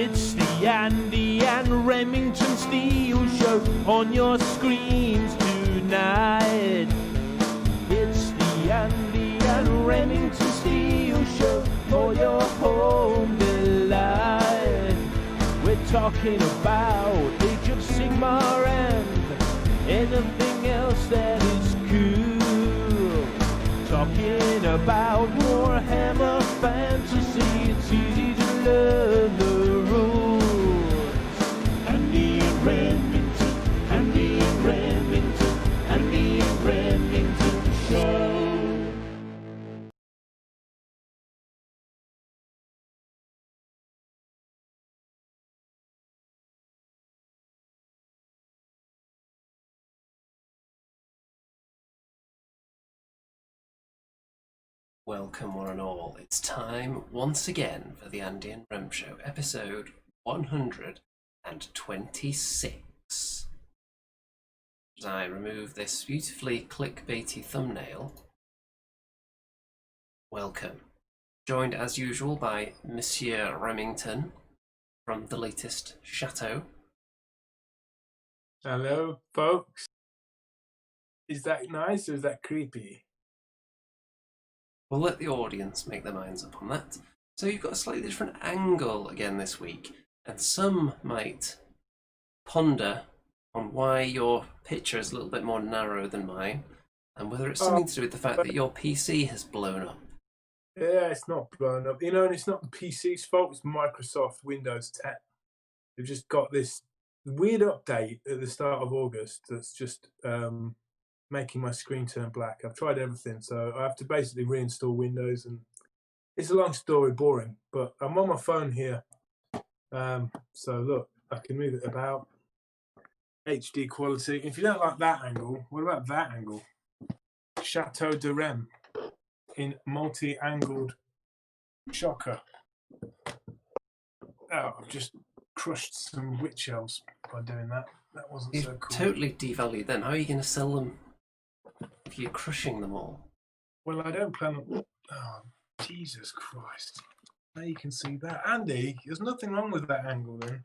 It's the Andy and Remington Steel Show on your screens tonight. It's the Andy and Remington Steel Show for your home delight. We're talking about Age of Sigmar and anything else that is cool. Talking about Warhammer Fantasy, it's easy to learn the rules. Andy and Remington, Andy and Remington, Andy and Remington Show. Welcome one and all. It's time once again for the Andy and Rem Show, episode 126. As I remove this beautifully clickbaity thumbnail, welcome. Joined as usual by Monsieur Remington from the latest Chateau. Hello, folks. Is that nice or is that creepy? We'll let the audience make their minds up on that. So you've got a slightly different angle again this week, and some might ponder on why your picture is a little bit more narrow than mine, and whether it's something to do with the fact that your PC has blown up. Yeah, it's not blown up. You know, and it's not the PC's fault, it's Microsoft Windows 10. They've just got this weird update at the start of August that's just making my screen turn black. I've tried everything, so I have to basically reinstall Windows, and it's a long story, boring, but I'm on my phone here. So look, I can move it about. HD quality. If you don't like that angle, what about that angle? Chateau de Rem in multi-angled shocker. Oh, I've just crushed some witch elves by doing that. That wasn't so cool. Totally devalued them. How are you going to sell them if you're crushing them all? Well, I don't plan on... Oh, Jesus Christ. Now you can see that. Andy, there's nothing wrong with that angle then.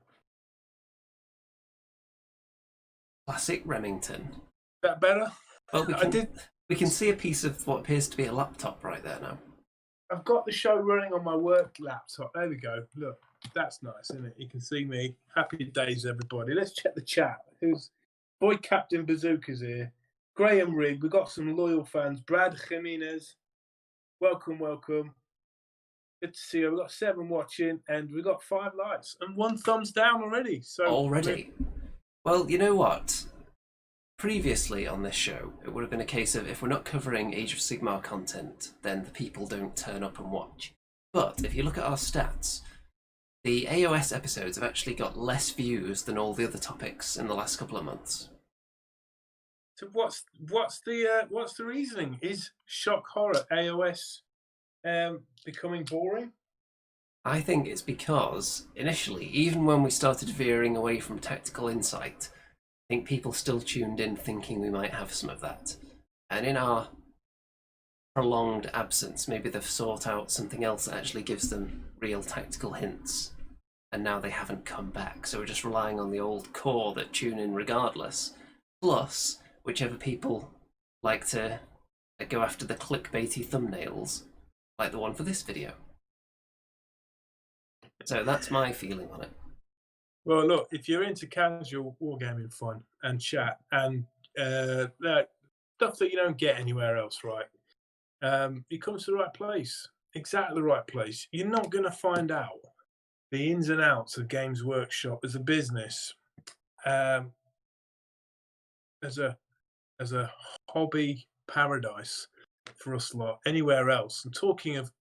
Classic Remington. That better? Well, we can see a piece of what appears to be a laptop right there now. I've got the show running on my work laptop. There we go. Look, that's nice, isn't it? You can see me. Happy days, everybody. Let's check the chat. Who's Boy Captain Bazooka's here. Graham Rigg. We've got some loyal fans. Brad Jimenez. Welcome, welcome. Good to see you. We've got 7 watching, and we've got 5 likes and 1 thumbs down already. So already? Well, you know what? Previously on this show, it would have been a case of if we're not covering Age of Sigmar content, then the people don't turn up and watch. But if you look at our stats, the AOS episodes have actually got less views than all the other topics in the last couple of months. So what's the reasoning? Is shock horror AOS becoming boring? I think it's because initially, even when we started veering away from tactical insight, I think people still tuned in thinking we might have some of that. And in our prolonged absence, maybe they've sought out something else that actually gives them real tactical hints. And now they haven't come back. So we're just relying on the old core that tune in regardless. Plus, whichever people like to go after the clickbaity thumbnails, like the one for this video. So that's my feeling on it. Well, look, if you're into casual wargaming fun and chat and stuff that you don't get anywhere else, right? You come to the right place, exactly the right place. You're not going to find out the ins and outs of Games Workshop as a business, as a hobby paradise for us lot anywhere else. And talking of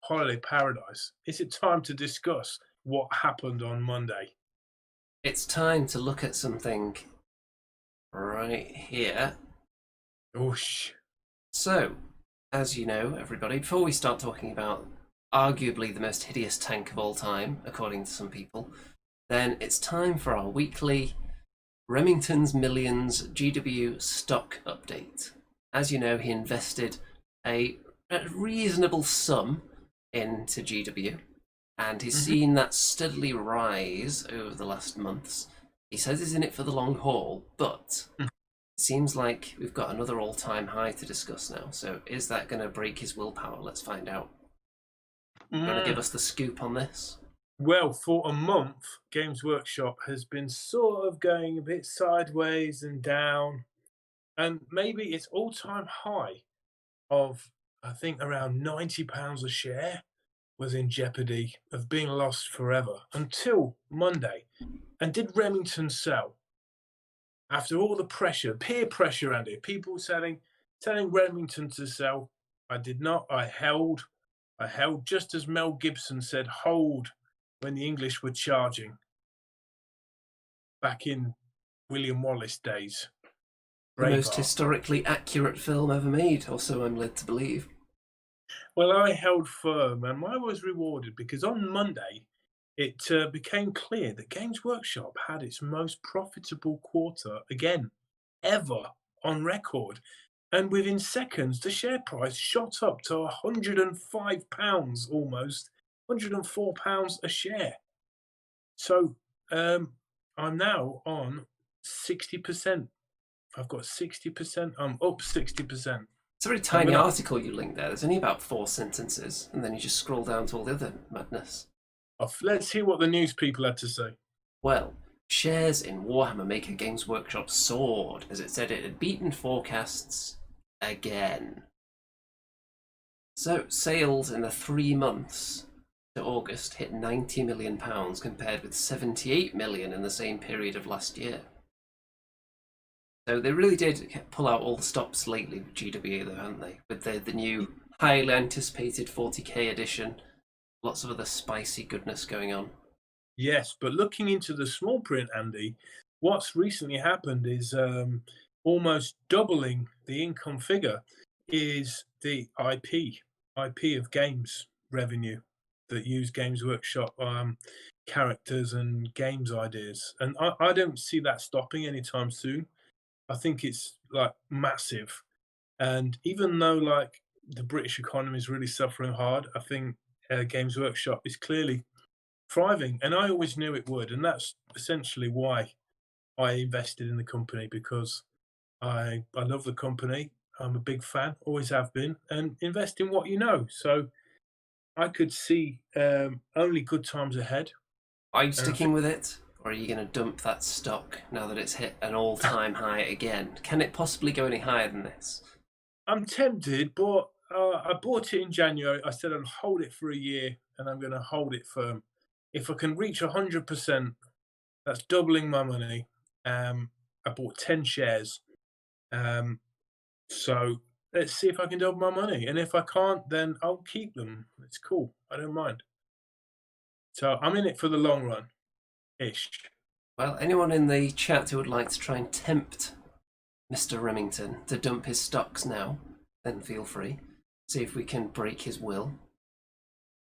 holiday paradise, is it time to discuss what happened on Monday? It's time to look at something right here. Oosh. So, as you know, everybody, before we start talking about arguably the most hideous tank of all time, according to some people, then it's time for our weekly Remington's Millions GW stock update. As you know, he invested a reasonable sum into GW, and he's Mhm. seen that steadily rise over the last months. He says he's in it for the long haul, but Mm. it seems like we've got another all-time high to discuss now. So is that going to break his willpower? Let's find out. You want to give us the scoop on this? Well, for a month, Games Workshop has been sort of going a bit sideways and down, and maybe its all-time high of, I think, around £90 a share was in jeopardy of being lost forever until Monday. And did Remington sell? After all the pressure, peer pressure, Andy, people telling Remington to sell. I did not. I held. I held just as Mel Gibson said, hold when the English were charging back in William Wallace days. The most Braveheart. historically accurate film ever made, or so I'm led to believe. Well, I held firm and I was rewarded because on Monday it became clear that Games Workshop had its most profitable quarter again ever on record. And within seconds, the share price shot up to £105 almost, £104 a share. So I'm now on 60%. I've got 60%. I'm up 60%. It's a very tiny article you linked there. There's only about 4 sentences, and then you just scroll down to all the other madness. Let's hear what the news people had to say. Well, shares in Warhammer Maker Games Workshop soared as it said it had beaten forecasts again. So, sales in the 3 months to August hit £90 million compared with 78 million in the same period of last year. So they really did pull out all the stops lately with GWA though, haven't they? With the new highly anticipated 40k edition, lots of other spicy goodness going on. Yes, but looking into the small print, Andy, what's recently happened is almost doubling the income figure is the IP of games revenue that use Games Workshop characters and games ideas. And I don't see that stopping anytime soon. I think it's like massive. And even though like the British economy is really suffering hard, I think Games Workshop is clearly thriving, and I always knew it would, and that's essentially why I invested in the company because I love the company. I'm a big fan, always have been, and invest in what you know. So I could see only good times ahead. Are you And I sticking think with it? Or are you going to dump that stock now that it's hit an all-time high again? Can it possibly go any higher than this? I'm tempted, but I bought it in January. I said I'd hold it for a year, and I'm going to hold it firm. If I can reach 100%, that's doubling my money. I bought 10 shares. So let's see if I can double my money. And if I can't, then I'll keep them. It's cool. I don't mind. So I'm in it for the long run ish. Well, anyone in the chat who would like to try and tempt Mr. Remington to dump his stocks now, then feel free. See if we can break his will.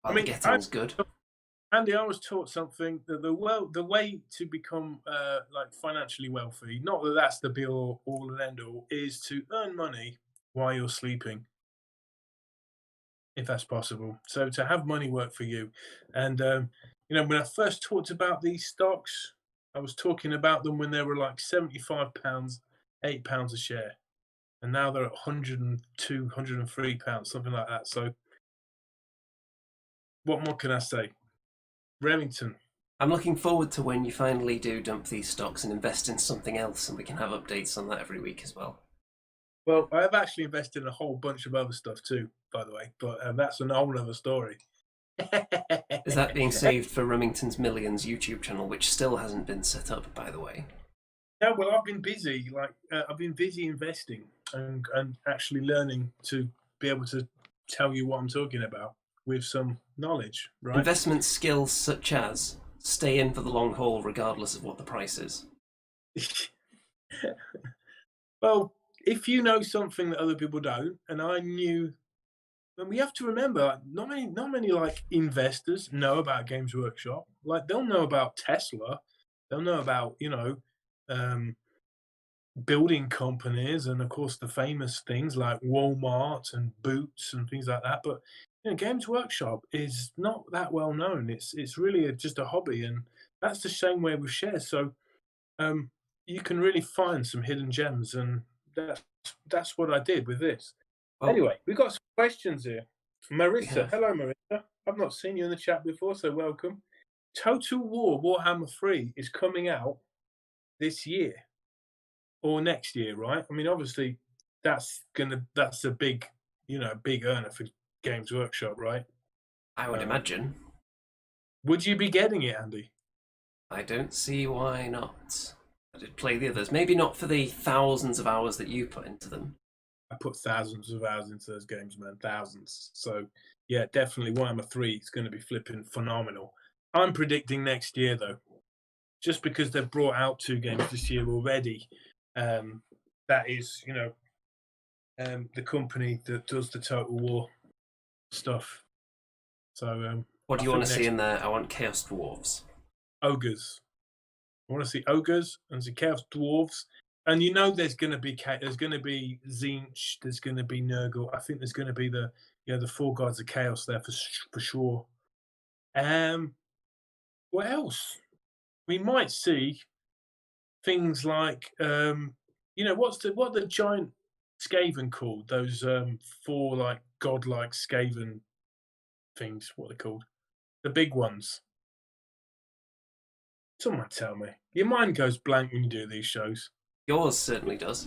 While the getting's good. Andy, I was taught something that the way to become like financially wealthy, not that that's the be all and end all, is to earn money while you're sleeping, if that's possible. So to have money work for you, and when I first talked about these stocks, I was talking about them when they were like £75, £8 a share, and now they're at 102, £103, something like that. So what more can I say? Remington. I'm looking forward to when you finally do dump these stocks and invest in something else, and we can have updates on that every week as well. Well, I've actually invested in a whole bunch of other stuff too, by the way, but that's a whole other story. Is that being saved for Remington's Millions YouTube channel, which still hasn't been set up, by the way? No, well, I've been busy. I've been busy investing and actually learning to be able to tell you what I'm talking about with some knowledge, right? Investment skills such as stay in for the long haul regardless of what the price is. Well, if you know something that other people don't, and I knew, and we have to remember, not many like investors know about Games Workshop. Like they'll know about Tesla, they'll know about building companies, and of course the famous things like Walmart and Boots and things like that. But Games Workshop is not that well known. It's really just a hobby, and that's the same way with shares. So um, you can really find some hidden gems, and that's what I did with this. Well, Anyway, we've got some questions here. we Marissa, have. hello, Marissa. I've not seen you in the chat before, so welcome. Total War Warhammer 3 is coming out this year or next year, right? I mean, obviously, that's a big, big earner for Games Workshop, right? I would Um, imagine. would you be getting it, Andy? I don't see why not. I did play the others. Maybe not for the thousands of hours that you put into them. I put thousands of hours into those games, man, thousands. So, yeah, definitely Warhammer 3 is going to be flipping phenomenal. I'm predicting next year, though, just because they've brought out 2 games this year already. That is, the company that does the Total War stuff. So, What do I you want think to see next in there? I want Chaos Dwarves. ogres. I want to see ogres and some chaos dwarves. And there's going to be Zinch, there's going to be Nurgle. I think there's going to be the 4 gods of chaos there for sure. What else? We might see things like what the giant Skaven called? Those 4 like godlike Skaven things. What are they called? The big ones. Someone tell me. Your mind goes blank when you do these shows. Yours certainly does.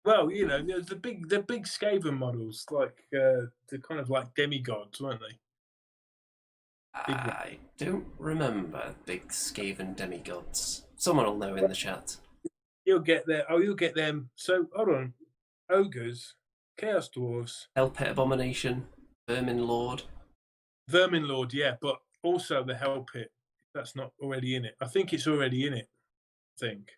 Well, there's the big Skaven models, like the kind of like demigods, weren't they? Big one. I don't remember big Skaven demigods. Someone will know in the chat. You'll get there. Oh, you'll get them. So hold on, ogres, chaos dwarves, Hellpit Abomination, Vermin Lord. vermin lord, yeah, but also the hell pit. That's not already in it. I think it's already in it. I think,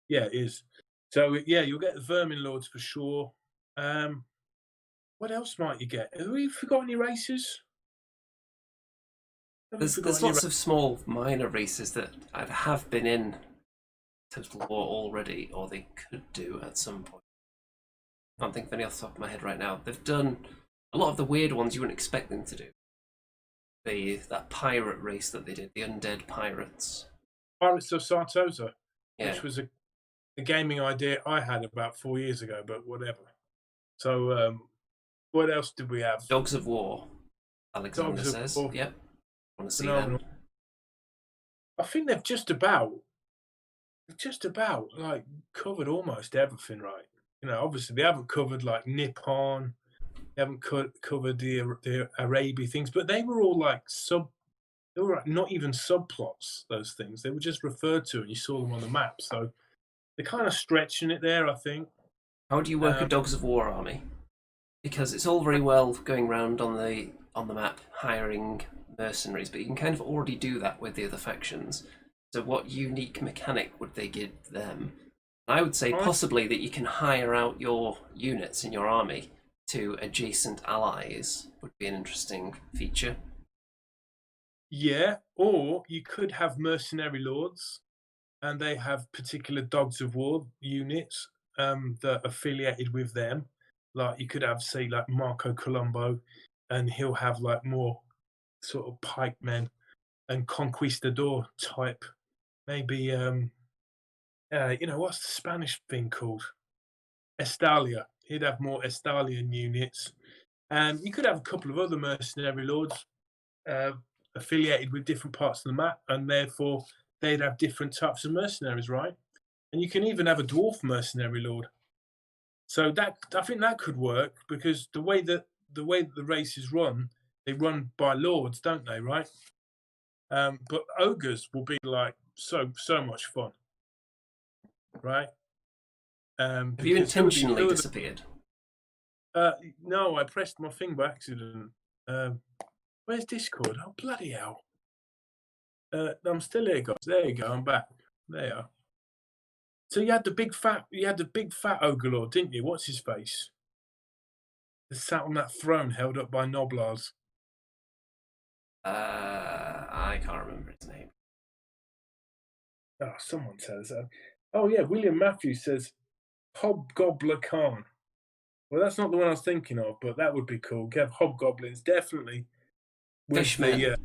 yeah, it is. So yeah, you'll get the vermin lords for sure. What else might you get? Have we forgotten any races? There's lots of small minor races that have been in Total War already, or they could do at some point. I can't think of any off the top of my head right now. They've done a lot of the weird ones you wouldn't expect them to do. That pirate race that they did, the undead pirates. Pirates of Sartosa, Yeah. which was a gaming idea I had about 4 years ago, but whatever. So, what else did we have? Dogs of War, Alexander Dogs of says. War. Yep. Want to see Phenomenal. them. I think they've just about like covered almost everything, right? Obviously they haven't covered like Nippon, they haven't covered the Arabia things, but they were all like they were not even subplots. Those things they were just referred to, and you saw them on the map. So they're kind of stretching it there, I think. How do you work a Dogs of War army? Because it's all very well going around on the map hiring mercenaries, but you can kind of already do that with the other factions. So what unique mechanic would they give them? I would say possibly that you can hire out your units in your army to adjacent allies would be an interesting feature. Yeah, or you could have mercenary lords, and they have particular dogs of war units that are affiliated with them. Like you could have, say, like Marco Colombo, and he'll have like more sort of pikemen and conquistador type. Maybe what's the Spanish thing called? Estalia. He'd have more Estalian units. And you could have a couple of other mercenary lords affiliated with different parts of the map, and therefore they'd have different types of mercenaries, right? And you can even have a dwarf mercenary lord. So I think that could work, because the way that the races run, they run by lords, don't they? Right? But ogres will be like so much fun, right? Have you intentionally disappeared? No, I pressed my thing by accident. Where's Discord? Oh, bloody hell. I'm still here, guys. There you go. I'm back. There you are. So you had the big fat ogre lord, didn't you? What's his face? He sat on that throne held up by Noblars. I can't remember his name. Oh, someone says that. Oh yeah, William Matthews says Hobgobbler Khan. Well, that's not the one I was thinking of, but that would be cool. Have hobgoblins, definitely. With Fishmen. the,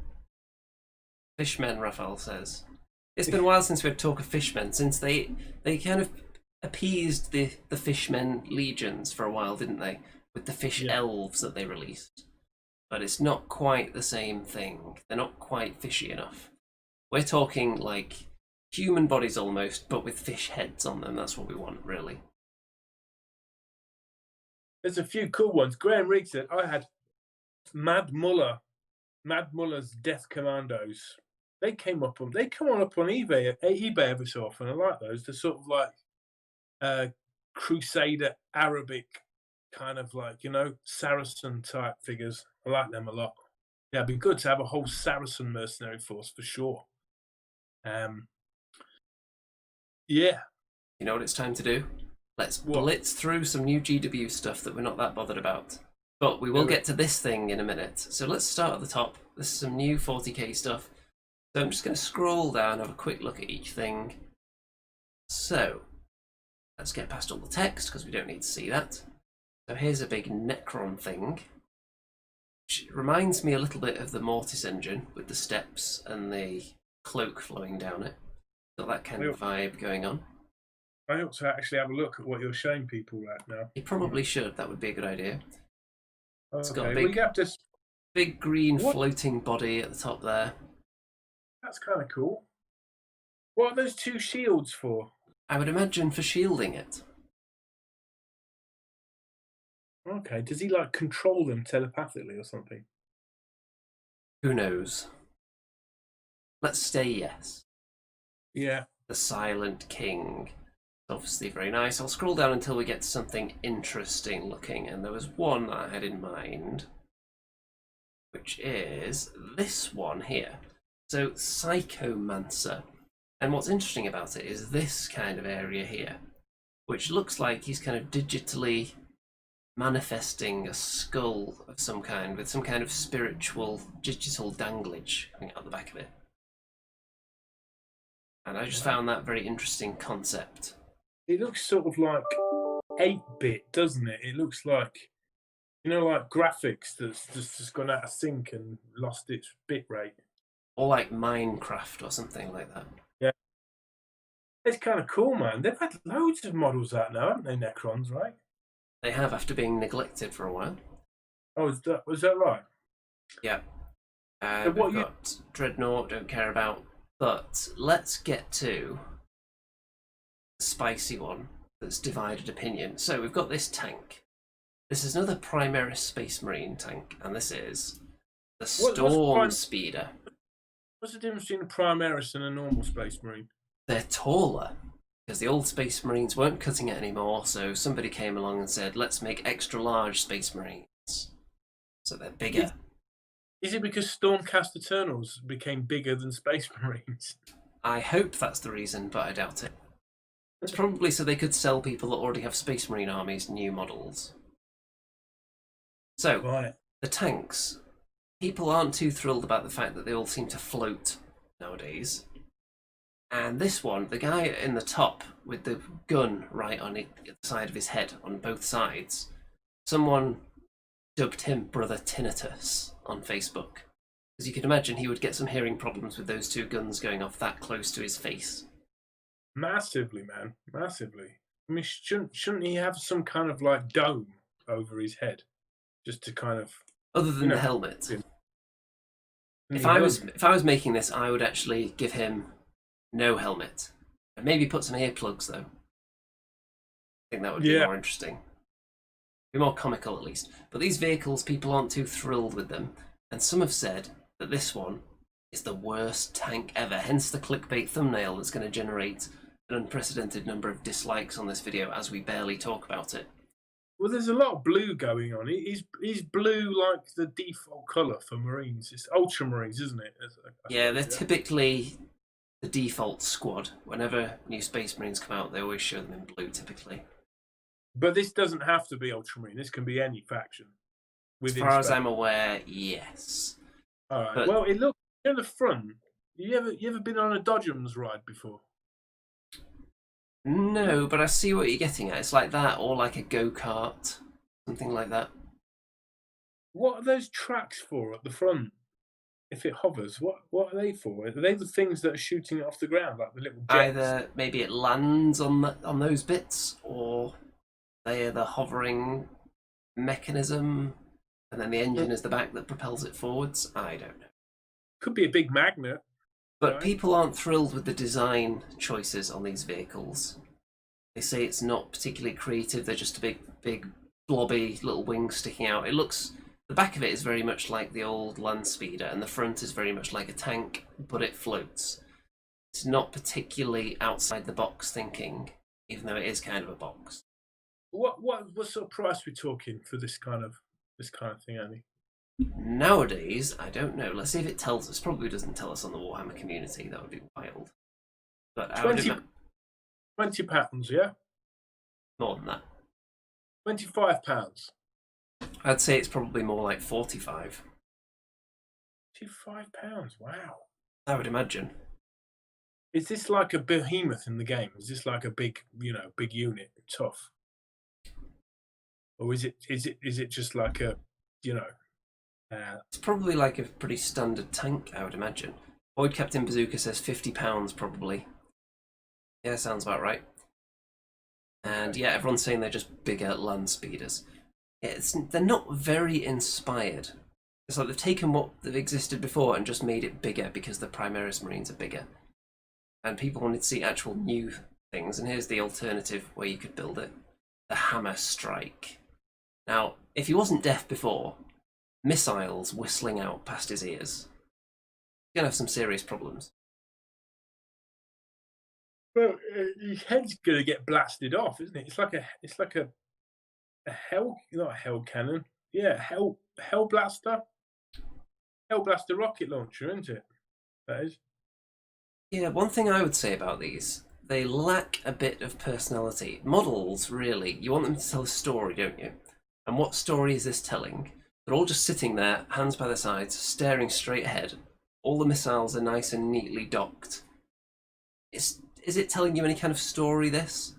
Fishmen, Raphael says. It's been a while since we had talk of fishmen, since they kind of appeased the fishmen legions for a while, didn't they? With the fish elves that they released. But it's not quite the same thing. They're not quite fishy enough. We're talking like human bodies almost, but with fish heads on them. That's what we want, really. there's a few cool ones. Graham Riggs said I had Mad Muller's Death Commandos. They come up on eBay every so often. I like those. They're sort of like Crusader Arabic kind of like, Saracen type figures. I like them a lot. Yeah, it'd be good to have a whole Saracen mercenary force for sure. Yeah. You know what it's time to do? Let's blitz through some new GW stuff that we're not that bothered about. But we will get to this thing in a minute. So let's start at the top. This is some new 40k stuff. So I'm just going to scroll down, have a quick look at each thing. So let's get past all the text because we don't need to see that. So here's a big Necron thing, which reminds me a little bit of the Mortis engine with the steps and the cloak flowing down it. Got that kind of vibe going on. I ought to actually have a look at what you're showing people right now. You probably should. That would be a good idea. It's Okay. got a big green floating body at the top there. That's kind of cool. What are those two shields for? I would imagine for shielding it. Okay. Does he like control them telepathically or something? Who knows? Let's stay yes. Yeah. The Silent King. Obviously very nice. I'll scroll down until we get to something interesting looking, and there was one that I had in mind, which is this one here. So Psychomancer. And what's interesting about it is this kind of area here, which looks like he's kind of digitally manifesting a skull of some kind with some kind of spiritual digital danglage coming out the back of it. And I just found that very interesting concept. It looks sort of like 8-bit, doesn't it? It looks like, like graphics that's just gone out of sync and lost its bit rate. Or like Minecraft or something like that. Yeah. It's kind of cool, man. They've had loads of models out now, haven't they, Necrons, right? They have, after being neglected for a while. Oh, was that right? Yeah. We've got Dreadnought, don't care about. But let's get to the spicy one that's divided opinion. So we've got this tank. This is another Primaris Space Marine tank, and this is the Storm Speeder. What's the difference between a Primaris and a normal Space Marine? They're taller, because the old Space Marines weren't cutting it anymore, so somebody came along and said, let's make extra large Space Marines. So they're bigger. Is it because Stormcast Eternals became bigger than Space Marines? I hope that's the reason, but I doubt it. It's probably so they could sell people that already have Space Marine armies new models. So, The tanks. People aren't too thrilled about the fact that they all seem to float nowadays. And this one, the guy in the top with the gun right on the side of his head on both sides, someone dubbed him Brother Tinnitus on Facebook. As you can imagine, he would get some hearing problems with those two guns going off that close to his face. Massively, man. Massively. I mean, shouldn't he have some kind of like dome over his head? Just to kind of... Other than the helmet. If I was making this, I would actually give him no helmet. And maybe put some earplugs, though. I think that would be more interesting. Be more comical, at least. But these vehicles, people aren't too thrilled with them. And some have said that this one is the worst tank ever. Hence the clickbait thumbnail that's going to generate an unprecedented number of dislikes on this video as we barely talk about it. Well, there's a lot of blue going on. Is blue like the default colour for Marines? It's Ultramarines, isn't it? Yeah, they're typically the default squad. Whenever new Space Marines come out, they always show them in blue, typically. But this doesn't have to be Ultramarine. This can be any faction. As far as I'm aware, yes. All right. Well, it looks in the front. You ever been on a Dodgems ride before? No, but I see what you're getting at. It's like that, or like a go-kart. something like that. What are those tracks for at the front? If it hovers, what are they for? Are they the things that are shooting it off the ground, like the little jets? Either maybe it lands on those bits, or they are the hovering mechanism, and then the engine is the back that propels it forwards. I don't know. Could be a big magnet. But Right. people aren't thrilled with the design choices on these vehicles. They say it's not particularly creative. They're just a big, blobby little wings sticking out. It looks. The back of it is very much like the old land speeder, and the front is very much like a tank, but it floats. It's not particularly outside the box thinking, even though it is kind of a box. What sort of price we talking for this kind of thing, Andy? Nowadays, I don't know. Let's see if it tells us. Probably doesn't tell us on the Warhammer community. That would be wild. But I would 20, imagine £20, yeah? more than that. £25. I'd say it's probably more like 45. £25, wow. I would imagine. Is this like a behemoth in the game? Is this like a big unit, tough? Or is it just like a, It's probably like a pretty standard tank, I would imagine. Void Captain Bazooka says £50 probably. Yeah, sounds about right. And yeah, everyone's saying they're just bigger land speeders. Yeah, they're not very inspired. It's like they've taken what they've existed before and just made it bigger because the Primaris Marines are bigger. And people wanted to see actual new things, and here's the alternative where you could build it. The Hammer Strike. Now, if he wasn't deaf before, missiles whistling out past his ears, he's going to have some serious problems. well, his head's gonna get blasted off, isn't it? It's like a hell, not a hell cannon. Yeah, hell blaster. Hell blaster rocket launcher, isn't it? That is. Yeah, one thing I would say about these, they lack a bit of personality. Models, really, you want them to tell a story, don't you? And what story is this telling? They're all just sitting there, hands by their sides, staring straight ahead. All the missiles are nice and neatly docked. Is it telling you any kind of story, this?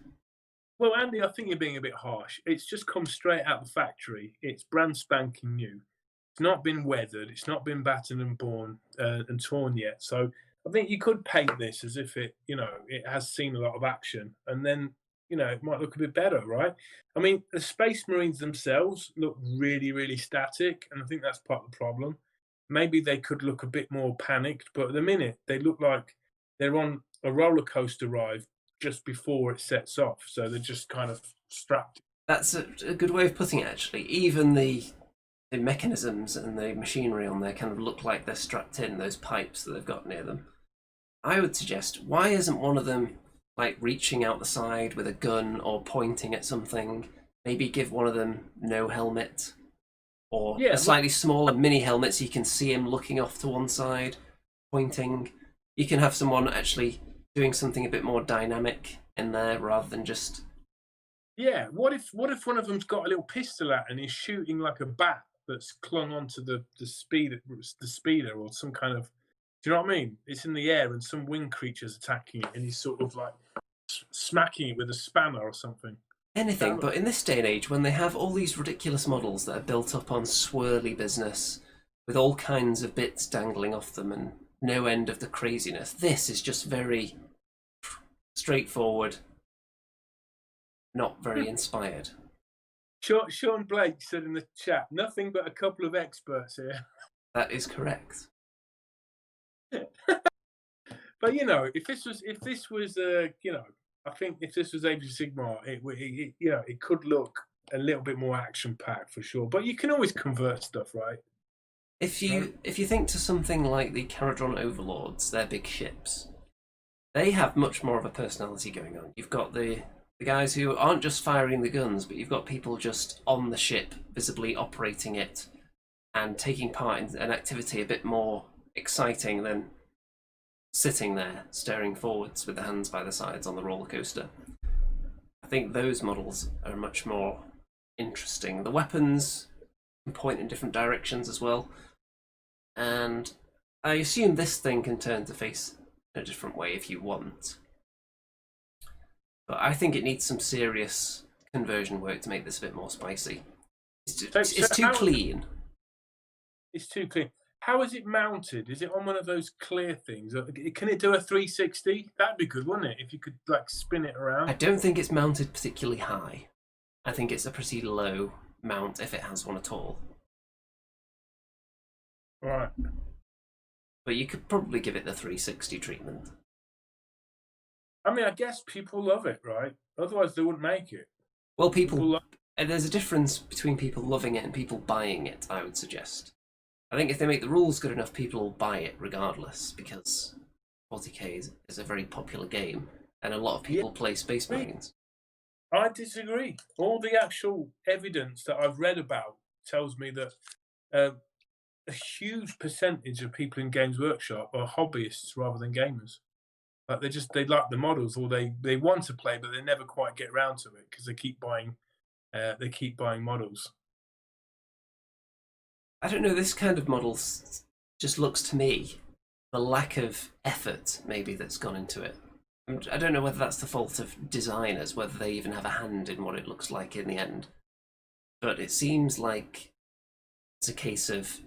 Well, Andy, I think you're being a bit harsh. It's just come straight out of the factory. It's brand spanking new. It's not been weathered. It's not been battered and born and torn yet. So I think you could paint this as if it has seen a lot of action, and then it might look a bit better, right? I mean, the Space Marines themselves look really, really static, and I think that's part of the problem. Maybe they could look a bit more panicked, but at the minute they look like they're on a roller coaster ride just before it sets off. So they're just kind of strapped. That's a good way of putting it, actually. Even the mechanisms and the machinery on there kind of look like they're strapped in, those pipes that they've got near them. I would suggest, why isn't one of them like reaching out the side with a gun or pointing at something? Maybe give one of them no helmet, or a slightly smaller mini helmet so you can see him looking off to one side, pointing. You can have someone actually doing something a bit more dynamic in there rather than just... Yeah, what if one of them's got a little pistol out and he's shooting like a bat that's clung onto the speeder or some kind of... Do you know what I mean? It's in the air and some winged creature's attacking it and he's sort of like smacking it with a spanner or something. Anything, but in this day and age, when they have all these ridiculous models that are built up on swirly business, with all kinds of bits dangling off them and no end of the craziness, this is just very straightforward, not very inspired. Sean Blake said in the chat, nothing but a couple of experts here. That is correct. But if this was I think if this was Age of Sigmar, it could look a little bit more action packed for sure. But you can always convert stuff, right? If you think to something like the Caradron Overlords, their big ships, they have much more of a personality going on. You've got the guys who aren't just firing the guns, but you've got people just on the ship, visibly operating it and taking part in an activity a bit more exciting than sitting there staring forwards with their hands by the sides on the roller coaster. I think those models are much more interesting. The weapons can point in different directions as well, and I assume this thing can turn to face in a different way if you want. But I think it needs some serious conversion work to make this a bit more spicy. It's too clean. It's too clean. How is it mounted? Is it on one of those clear things? Can it do a 360? That'd be good, wouldn't it? If you could like spin it around. I don't think it's mounted particularly high. I think it's a pretty low mount if it has one at all. Right. But you could probably give it the 360 treatment. I mean, I guess people love it, right? Otherwise, they wouldn't make it. Well, there's a difference between people loving it and people buying it, I would suggest. I think if they make the rules good enough, people will buy it regardless, because 40k is a very popular game, and a lot of people play Space Marines. I disagree. All the actual evidence that I've read about tells me that a huge percentage of people in Games Workshop are hobbyists rather than gamers. Like they like the models, or they want to play, but they never quite get around to it because they keep buying models. I don't know, this kind of model just looks to me the lack of effort maybe that's gone into it. I don't know whether that's the fault of designers, whether they even have a hand in what it looks like in the end. But it seems like it's a case of,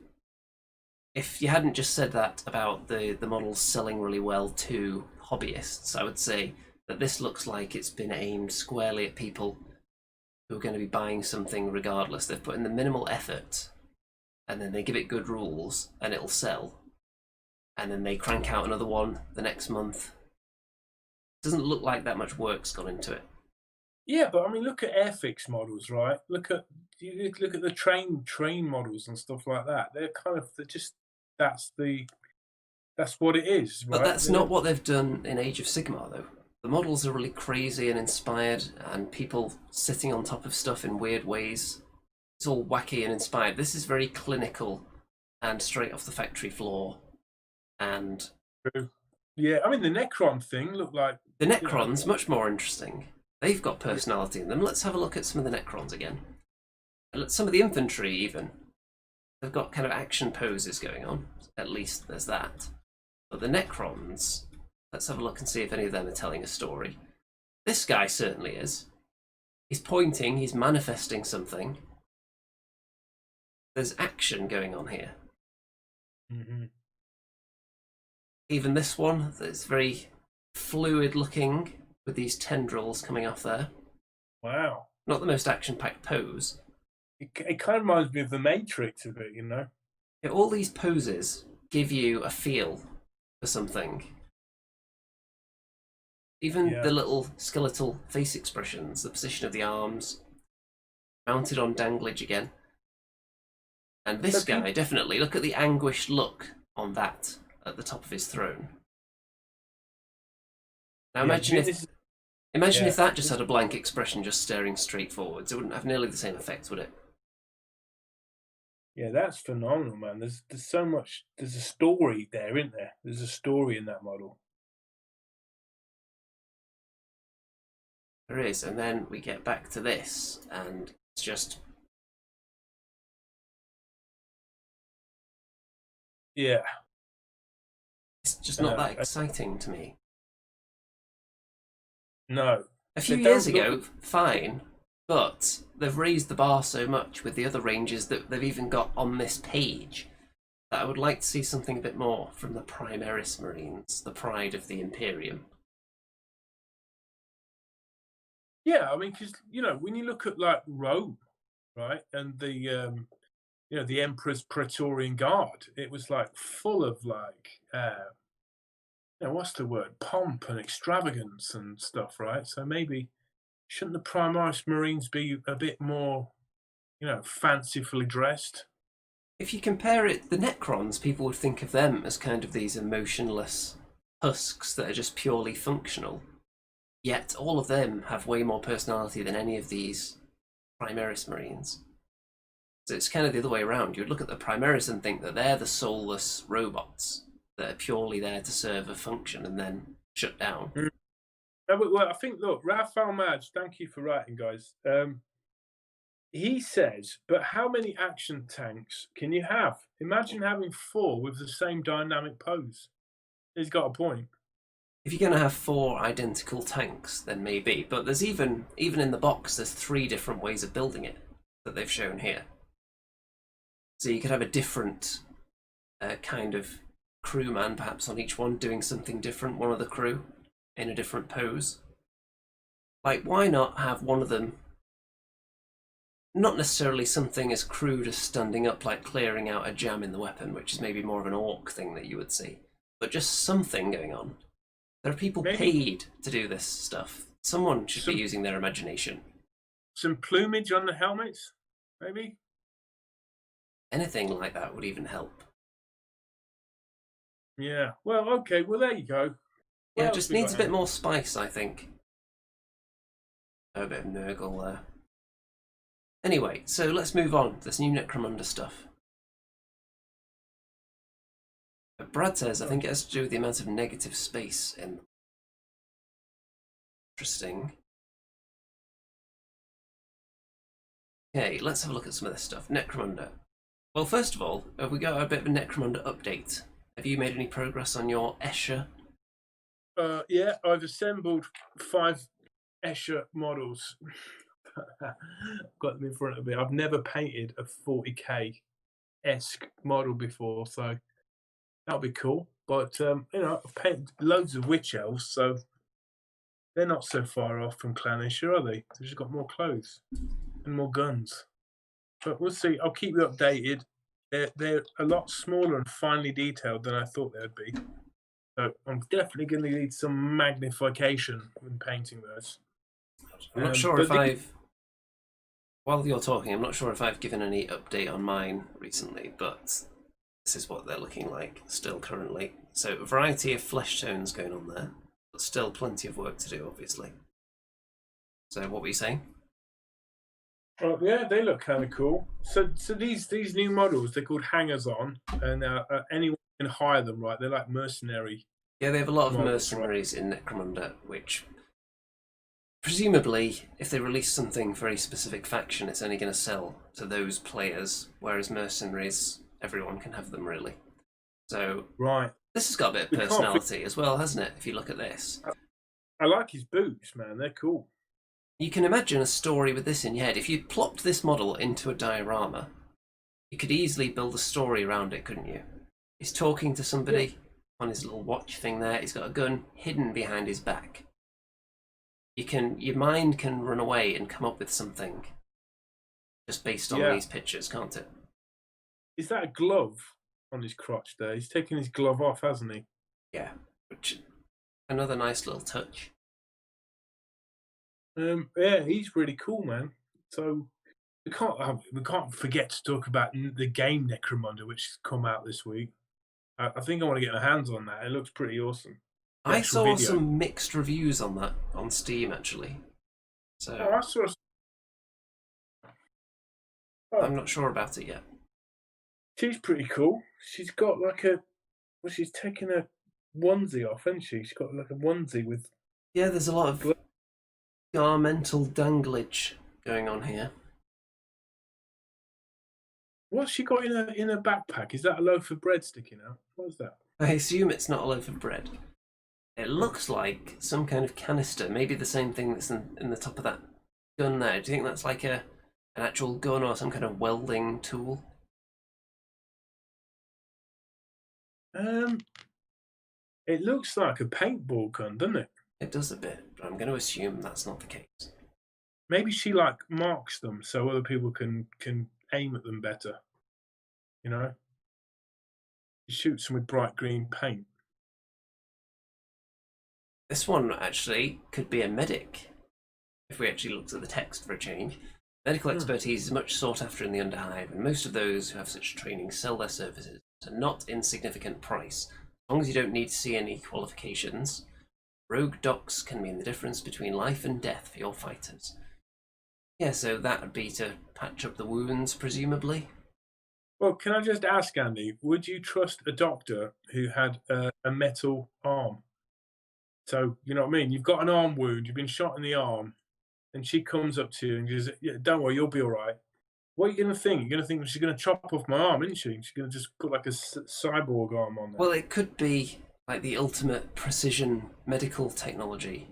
if you hadn't just said that about the models selling really well to hobbyists, I would say that this looks like it's been aimed squarely at people who are going to be buying something regardless. They've put in the minimal effort, and then they give it good rules, and it'll sell. And then they crank out another one the next month. It doesn't look like that much work's gone into it. Yeah, but I mean, look at Airfix models, right? Look at the train models and stuff like that. That's what it is, right? But that's not what they've done in Age of Sigmar, though. The models are really crazy and inspired, and people sitting on top of stuff in weird ways. It's all wacky and inspired. This is very clinical and straight off the factory floor. And yeah, I mean, the Necron thing looked like... The Necron's much more interesting. They've got personality in them. Let's have a look at some of the Necrons again. Some of the infantry, even. They've got kind of action poses going on. At least there's that. But the Necrons, let's have a look and see if any of them are telling a story. This guy certainly is. He's pointing, he's manifesting something. There's action going on here. Mm-hmm. Even this one, that's very fluid looking, with these tendrils coming off there. Wow. Not the most action-packed pose. It kind of reminds me of the Matrix a bit, you know? Yeah, all these poses give you a feel for something. Even the little skeletal face expressions, the position of the arms, mounted on danglage again. And this guy, definitely, look at the anguished look on that at the top of his throne. Now imagine if that just had a blank expression just staring straight forwards. It wouldn't have nearly the same effect, would it? Yeah, that's phenomenal, man. There's so much. There's a story there, isn't there? There's a story in that model. There is, and then we get back to this, and it's just... Yeah. It's just not that exciting to me. No. A few years ago, fine, but they've raised the bar so much with the other ranges that they've even got on this page that I would like to see something a bit more from the Primaris Marines, the pride of the Imperium. Yeah, I mean, because, you know, when you look at, like, Rome, right, and the, the Emperor's Praetorian Guard, it was, like, full of, like, what's the word? Pomp and extravagance and stuff, right? So maybe shouldn't the Primaris Marines be a bit more, fancifully dressed? If you compare it, the Necrons, people would think of them as kind of these emotionless husks that are just purely functional. Yet all of them have way more personality than any of these Primaris Marines. So it's kind of the other way around. You'd look at the Primaris and think that they're the soulless robots that are purely there to serve a function and then shut down. Well, I think, look, Raphael Madge, thank you for writing, guys. He says, but how many action tanks can you have? Imagine having 4 with the same dynamic pose. He's got a point. If you're going to have 4 identical tanks, then maybe. But there's even in the box, there's 3 different ways of building it. that they've shown here. So you could have a different kind of crewman, perhaps on each one, doing something different, one of the crew, in a different pose. Like, why not have one of them, not necessarily something as crude as standing up, like clearing out a jam in the weapon, which is maybe more of an orc thing that you would see, but just something going on. There are people paid to do this stuff. Someone should be using their imagination. Some plumage on the helmets, maybe? Anything like that would even help. Yeah, well, okay, well, there you go. Yeah, it just needs a bit more spice, I think. A bit of Nurgle there. Anyway, so let's move on to this new Necromunda stuff. Brad says, I think it has to do with the amount of negative space in them. Interesting. Okay, let's have a look at some of this stuff. Necromunda. Well, first of all, have we got a bit of a Necromunda update? Have you made any progress on your Escher? Yeah, I've assembled 5 Escher models. Got them in front of me. I've never painted a 40k-esque model before, so that'll be cool. But, you know, I've painted loads of witch elves, so they're not so far off from Clan Escher, are they? They've just got more clothes and more guns. But we'll see. I'll keep you updated. They're a lot smaller and finely detailed than I thought they'd be. So I'm definitely going to need some magnification when painting those. I'm not sure if I've... While you're talking, I'm not sure if I've given any update on mine recently, but this is what they're looking like still currently. So a variety of flesh tones going on there, but still plenty of work to do, obviously. So what were you saying? Oh, yeah, they look kind of cool. So these new models, they're called hangers-on, and anyone can hire them, right? They're like mercenary. Yeah, they have a lot of mercenaries in Necromunda, which presumably, if they release something for a specific faction, it's only going to sell to those players, whereas mercenaries, everyone can have them, really. So right, this has got a bit of personality as well, hasn't it, if you look at this? I like his boots, man. They're cool. You can imagine a story with this in your head. If you plopped this model into a diorama, you could easily build a story around it, couldn't you? He's talking to somebody on his little watch thing there. He's got a gun hidden behind his back. Your mind can run away and come up with something just based on these pictures, can't it? Is that a glove on his crotch there? He's taken his glove off, hasn't he? Yeah, which another nice little touch. Yeah, he's really cool, man. So we can't forget to talk about the game Necromunda, which has come out this week. I think I want to get my hands on that. It looks pretty awesome. I saw some mixed reviews on that on Steam, actually. So I saw. I'm not sure about it yet. She's pretty cool. She's got like she's taken a onesie off, hasn't she? She's got like a onesie with. Yeah, there's a lot of garmental danglage going on here. What's she got in her backpack? Is that a loaf of bread sticking out? What is that? I assume it's not a loaf of bread. It looks like some kind of canister, maybe the same thing that's in the top of that gun there. Do you think that's like an actual gun or some kind of welding tool? It looks like a paintball gun, doesn't it? It does a bit, but I'm going to assume that's not the case. Maybe she like marks them so other people can aim at them better. You know? She shoots them with bright green paint. This one actually could be a medic, if we actually looked at the text for a change. Medical expertise is much sought after in the Underhive, and most of those who have such training sell their services at a not insignificant price. As long as you don't need to see any qualifications, rogue docs can mean the difference between life and death for your fighters. Yeah, so that would be to patch up the wounds, presumably. Well, can I just ask, Andy, would you trust a doctor who had a metal arm? So, you know what I mean? You've got an arm wound, you've been shot in the arm, and she comes up to you and goes, yeah, don't worry, you'll be all right. What are you going to think? You're going to think she's going to chop off my arm, isn't she? She's going to just put like a cyborg arm on there. Well, it could be like the ultimate precision medical technology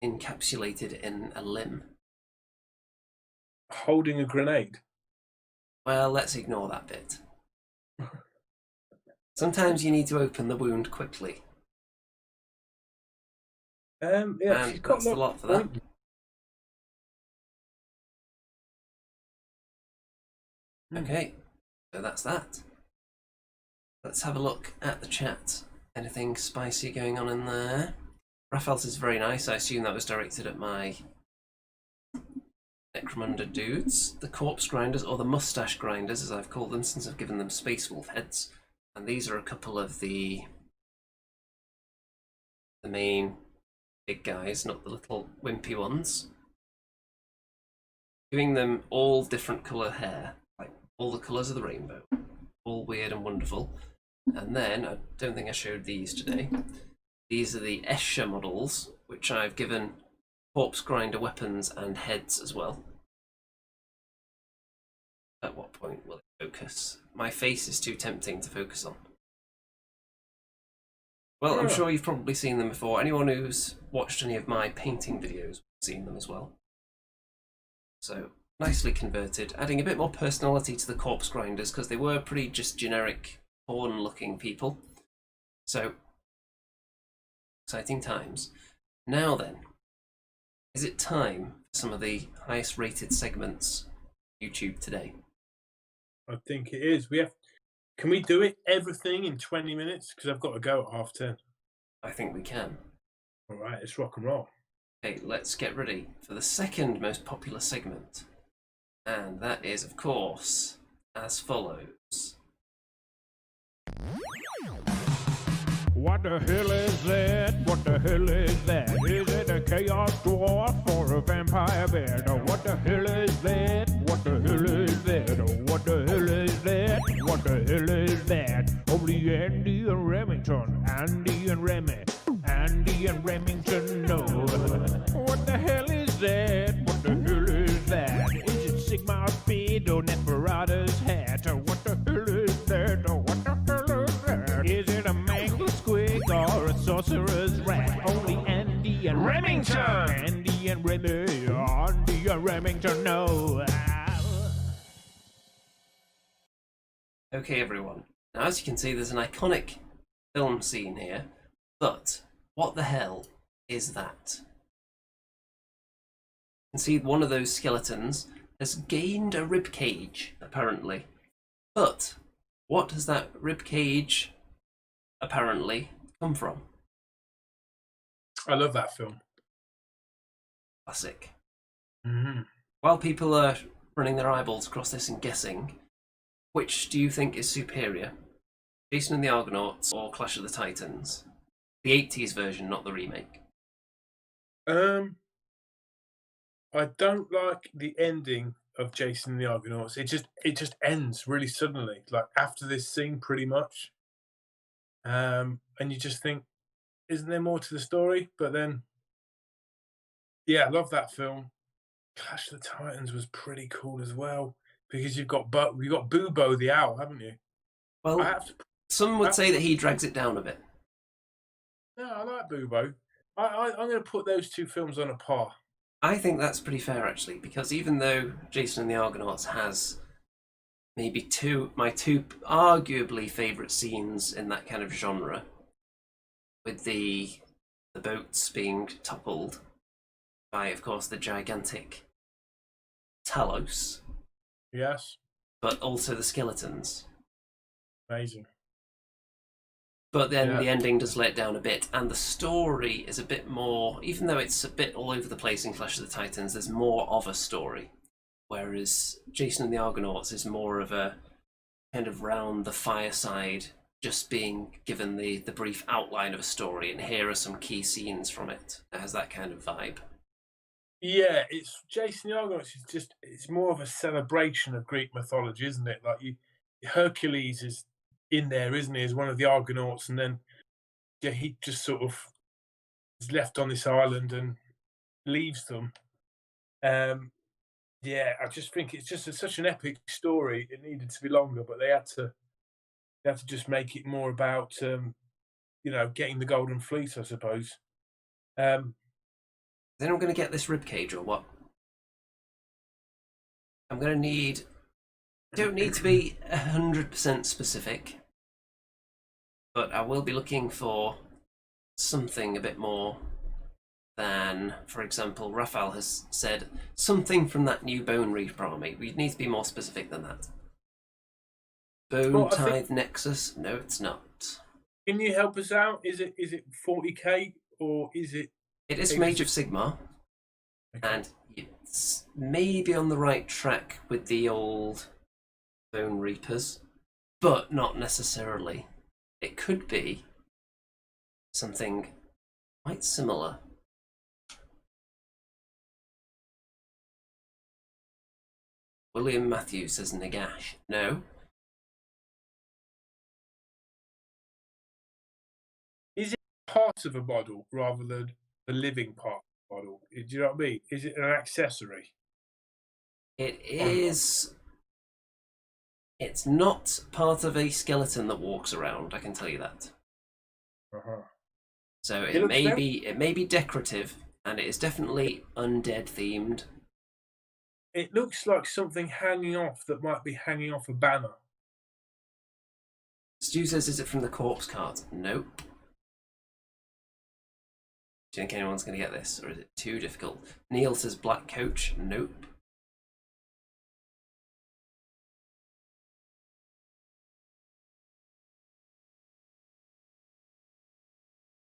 encapsulated in a limb. holding a grenade. Well, let's ignore that bit. Sometimes you need to open the wound quickly. Yeah, And she's got that's the lot for that. Okay, so that's that. Let's have a look at the chat. Anything spicy going on in there? Raphael's is very nice. I assume that was directed at my Necromunda dudes. The corpse grinders, or the mustache grinders as I've called them since I've given them space wolf heads. And these are a couple of the main big guys, not the little wimpy ones. Giving them all different colour hair, like all the colours of the rainbow. All weird and wonderful. And then, I don't think I showed these today, these are the Escher models, which I've given corpse grinder weapons and heads as well. At what point will it focus? My face is too tempting to focus on. Well, I'm sure you've probably seen them before. Anyone who's watched any of my painting videos has seen them as well. So, nicely converted, adding a bit more personality to the corpse grinders, because they were pretty just generic porn looking people. So, exciting times. Now then, is it time for some of the highest rated segments on YouTube today? I think it is. Can we do it everything in 20 minutes? Because I've got to go at 10:30. I think we can. All right, let's rock and roll. Okay, let's get ready for the second most popular segment. And that is, of course, as follows. What the hell is that? What the hell is that? Is it a chaos dwarf or a vampire bear? No, what the hell is that? What the hell is that? Oh, what the hell is that? What the hell is that? Only Andy and Remington, Andy and Remy, Andy and Remington know. What the hell is that? What the hell is that? Is it Sigmar Speed or Neferata's hat? Oh, what the hell is that? Oh, what the hell is that? Is it a mangled squig or a sorcerer's rat? Only Andy and Remington! Andy and Remy, Andy and Remington know. Okay, everyone. Now, as you can see, there's an iconic film scene here, but what the hell is that? You can see one of those skeletons has gained a rib cage, apparently. But what does that rib cage apparently come from? I love that film. Classic. Mm-hmm. While people are running their eyeballs across this and guessing, which do you think is superior? Jason and the Argonauts or Clash of the Titans? The 80s version, not the remake. I don't like the ending of Jason and the Argonauts. It just ends really suddenly, like after this scene, pretty much. And you just think, isn't there more to the story? But then, yeah, I love that film. Clash of the Titans was pretty cool as well, because you've got Bubo the owl, haven't you? Well, some would say that he drags it down a bit. No, I like Bubo. I'm going to put those two films on a par. I think that's pretty fair, actually, because even though Jason and the Argonauts has maybe my two arguably favourite scenes in that kind of genre, with the boats being toppled by, of course, the gigantic Talos. Yes. But also the skeletons. Amazing. But then the ending does let down a bit, and the story is a bit more, even though it's a bit all over the place in Clash of the Titans, there's more of a story. Whereas Jason and the Argonauts is more of a kind of round the fireside, just being given the brief outline of a story, and here are some key scenes from it. It has that kind of vibe. Yeah, it's Jason the Argonauts. It's more of a celebration of Greek mythology, isn't it? Like Hercules is in there, isn't he, as one of the Argonauts, and then he just sort of is left on this island and leaves them. I just think it's just such an epic story. It needed to be longer, but they had to just make it more about getting the Golden Fleece, I suppose. They're not going to get this ribcage or what? I'm going to need... Don't need to be 100% specific, but I will be looking for something a bit more than, for example, Raphael has said, something from that new Bone Reaper army. We need to be more specific than that. Bone Tithe Nexus? No, it's not. Can you help us out? Is it 40k or is it? It is Mage of Sigmar, and it's maybe on the right track with the old Bone Reapers, but not necessarily. It could be something quite similar. William Matthews says Nagash. No. Is it part of a model rather than the living part of the model? Do you know what I mean? Is it an accessory? It is. It's not part of a skeleton that walks around, I can tell you that. So it may be decorative, and it is definitely undead themed. It looks like something hanging off that might be hanging off a banner. Stu says, is it from the corpse cart? Nope. Do you think anyone's going to get this, or is it too difficult? Neil says black coach. Nope.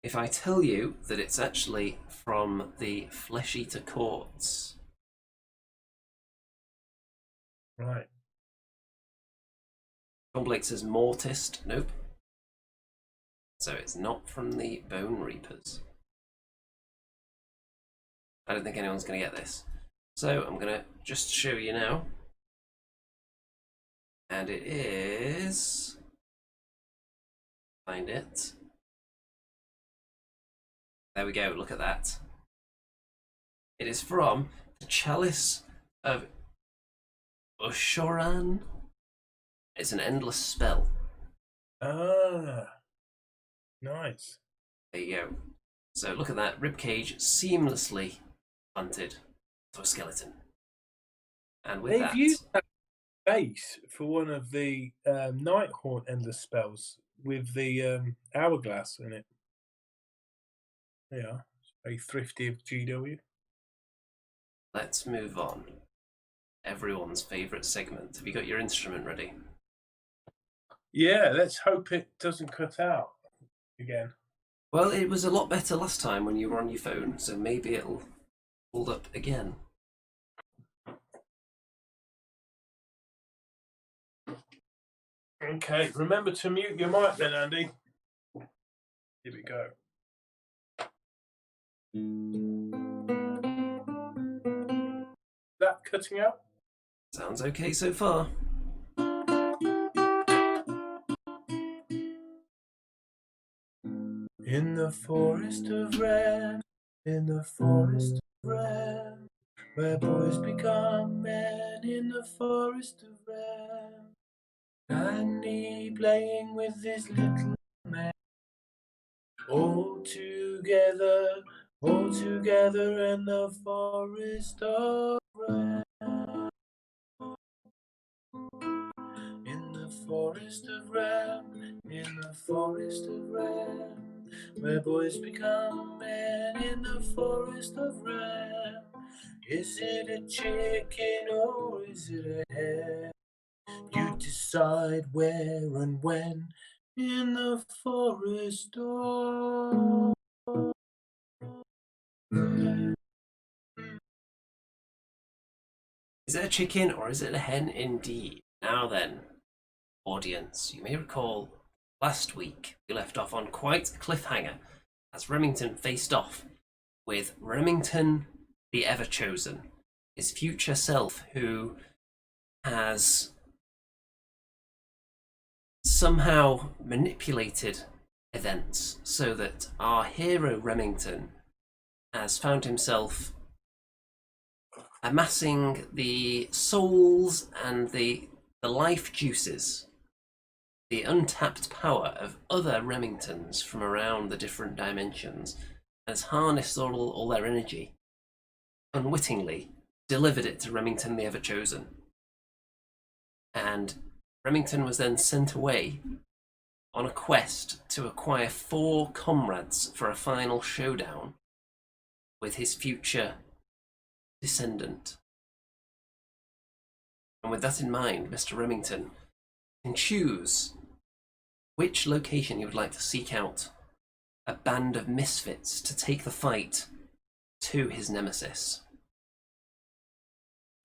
If I tell you that it's actually from the Flesh Eater Courts. Right. John Blake says Mortist. Nope. So it's not from the Bone Reapers. I don't think anyone's going to get this. So I'm going to just show you now. And it is... Find it. There we go, look at that. It is from the Chalice of Ushoran. It's an endless spell. Ah, nice. There you go. So look at that, ribcage seamlessly planted to a skeleton. And with They've used that base for one of the Nighthaunt endless spells with the hourglass in it. Yeah, it's very thrifty of GW. Let's move on. Everyone's favourite segment. Have you got your instrument ready? Yeah, let's hope it doesn't cut out again. Well, it was a lot better last time when you were on your phone, so maybe it'll hold up again. Okay, remember to mute your mic then, Andy. Here we go. That cutting out? Sounds okay so far. In the forest of Ren, in the forest of Ren, where boys become men, in the forest of Ren, Andy playing with this little man, all together in the forest of Ren. In the forest of Ren, in the forest of Ren, where boys become men, in the forest of Ren. Is it a chicken or is it a hen? You decide where and when, in the forest of Ren. Is it a chicken or is it a hen indeed? Now then, audience, you may recall last week we left off on quite a cliffhanger as Remington faced off with Remington the Ever-Chosen, his future self, who has somehow manipulated events so that our hero Remington has found himself amassing the souls and the life juices, the untapped power of other Remingtons from around the different dimensions, has harnessed all their energy, unwittingly delivered it to Remington the Ever-Chosen. And Remington was then sent away on a quest to acquire 4 comrades for a final showdown with his future descendant. And with that in mind, Mr. Remington can choose which location he would like to seek out a band of misfits to take the fight to his nemesis.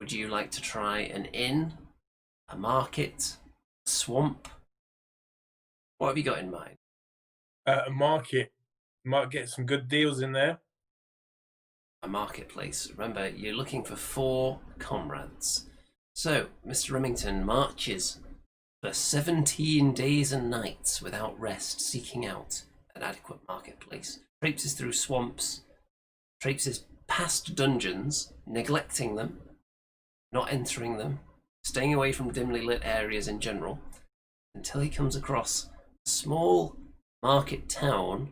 Would you like to try an inn, a market, a swamp? What have you got in mind? A market. Might get some good deals in there. A marketplace. Remember, you're looking for 4 comrades. So, Mr. Remington marches for 17 days and nights without rest, seeking out an adequate marketplace. Traipses through swamps, traipses past dungeons, neglecting them, not entering them, staying away from dimly lit areas in general, until he comes across a small market town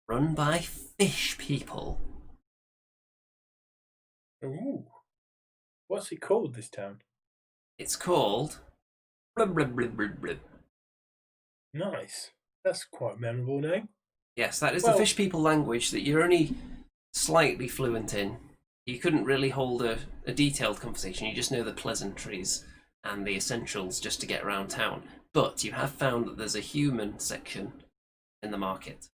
run by fish people. Ooh. What's it called, this town? It's called Blub Blub Blub Blub Blub. Nice. That's quite a memorable name. Yes, that is the fish people language that you're only slightly fluent in. You couldn't really hold a detailed conversation. You just know the pleasantries and the essentials just to get around town. But you have found that there's a human section in the market.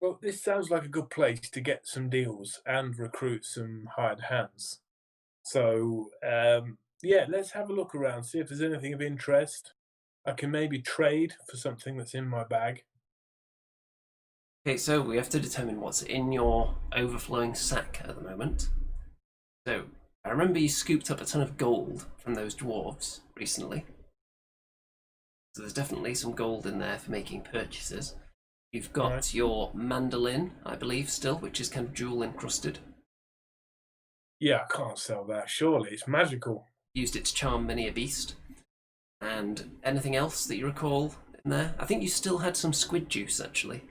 Well, this sounds like a good place to get some deals and recruit some hired hands. So, yeah, let's have a look around, see if there's anything of interest. I can maybe trade for something that's in my bag. Okay, so we have to determine what's in your overflowing sack at the moment. So, I remember you scooped up a ton of gold from those dwarves recently. So there's definitely some gold in there for making purchases. You've got your mandolin, I believe, still, which is kind of jewel encrusted. Yeah, I can't sell that, surely. It's magical. Used it to charm many a beast. And anything else that you recall in there? I think you still had some squid juice, actually.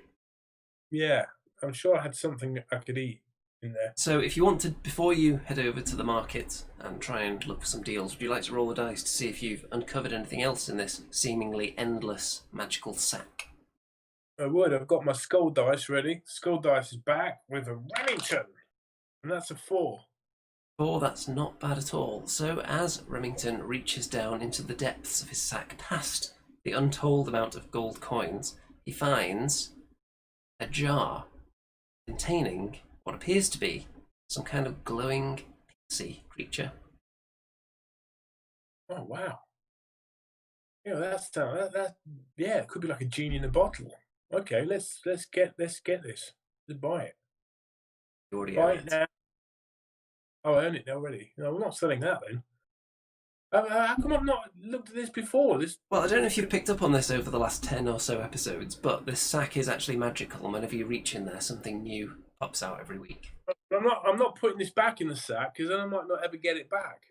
Yeah, I'm sure I had something I could eat in there. So if you want to, before you head over to the market and try and look for some deals, would you like to roll the dice to see if you've uncovered anything else in this seemingly endless magical sack? I would. I've got my skull dice ready. Skull dice is back with a Remington. And that's a 4. 4, that's not bad at all. So as Remington reaches down into the depths of his sack past the untold amount of gold coins, he finds a jar containing what appears to be some kind of glowing pixie creature. Oh, wow. Yeah, yeah, it could be like a genie in a bottle. Okay, let's get this. Let's buy it. You already Buy own it now. Oh, I own it already. No, we're not selling that then. How come I've not looked at this before? Well, I don't know if you've picked up on this over the last 10 or so episodes, but this sack is actually magical, and whenever you reach in there, something new pops out every week. I'm not putting this back in the sack because then I might not ever get it back.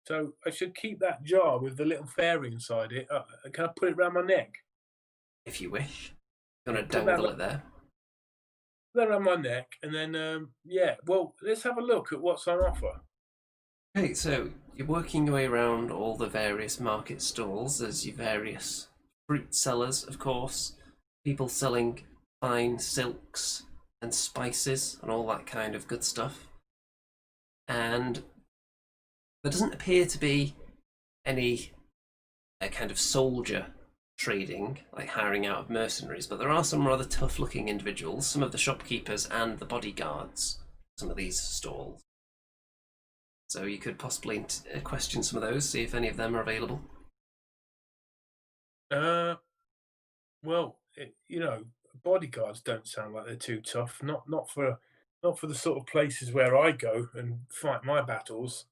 So I should keep that jar with the little fairy inside it. Can I put it around my neck? If you wish. You want to dangle it there? Put that around my neck, and then yeah. Well, let's have a look at what's on offer. Okay, so you're working your way around all the various market stalls. There's your various fruit sellers, of course, people selling fine silks and spices and all that kind of good stuff. And there doesn't appear to be any kind of soldier trading, like hiring out of mercenaries, but there are some rather tough-looking individuals, some of the shopkeepers and the bodyguards, some of these stalls. So you could possibly question some of those, see if any of them are available. Well, bodyguards don't sound like they're too tough. Not for the sort of places where I go and fight my battles.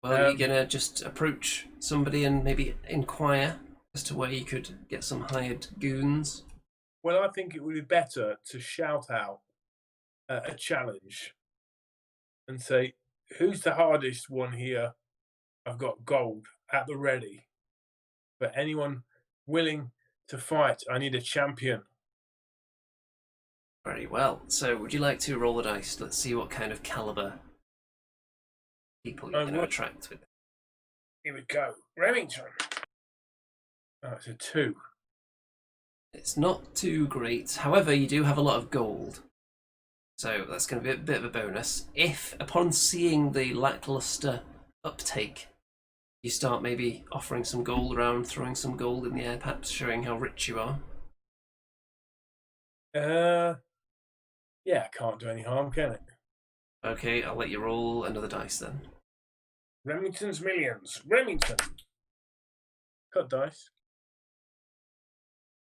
Well, you're gonna just approach somebody and maybe inquire as to where you could get some hired goons. Well, I think it would be better to shout out a challenge and say, "Who's the hardest one here? I've got gold at the ready. For anyone willing to fight, I need a champion." Very well. So would you like to roll the dice? Let's see what kind of caliber people you're going to attract with it. Here we go. Remington. Oh, it's a 2. It's not too great. However, you do have a lot of gold. So that's going to be a bit of a bonus. If, upon seeing the lackluster uptake, you start maybe offering some gold around, throwing some gold in the air, perhaps showing how rich you are. Yeah, can't do any harm, can it? Okay, I'll let you roll another dice then. Remington's Millions. Remington. Cut dice.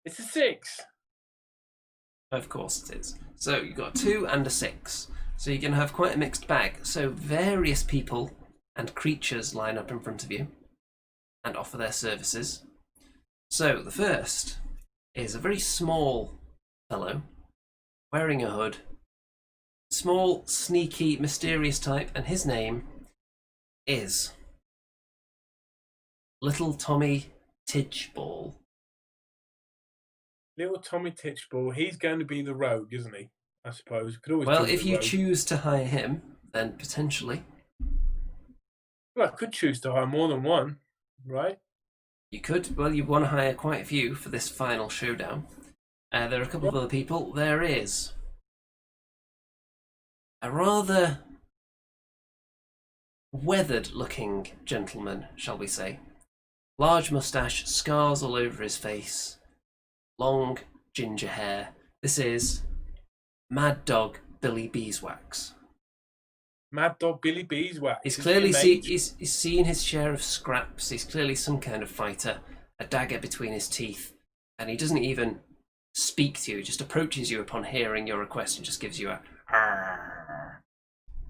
It's a 6. Of course it is. So you've got a 2 and a 6. So you're going to have quite a mixed bag. So various people and creatures line up in front of you and offer their services. So the first is a very small fellow wearing a hood. Small, sneaky, mysterious type, and his name is Little Tommy Tidgeball. Little Tommy Titchball. He's going to be the rogue, isn't he? I suppose. Could always Well, do if the you rogue. choose to hire him, then potentially. Well, I could choose to hire more than one, right? You could. Well, you want to hire quite a few for this final showdown. There are a couple of other people. There is a rather weathered-looking gentleman, shall we say. Large moustache, scars all over his face, long ginger hair. This is Mad Dog Billy Beeswax. Mad Dog Billy Beeswax. He's Is clearly he a mage? he's seen his share of scraps. He's clearly some kind of fighter, a dagger between his teeth, and he doesn't even speak to you. He just approaches you upon hearing your request and just gives you a "Arr."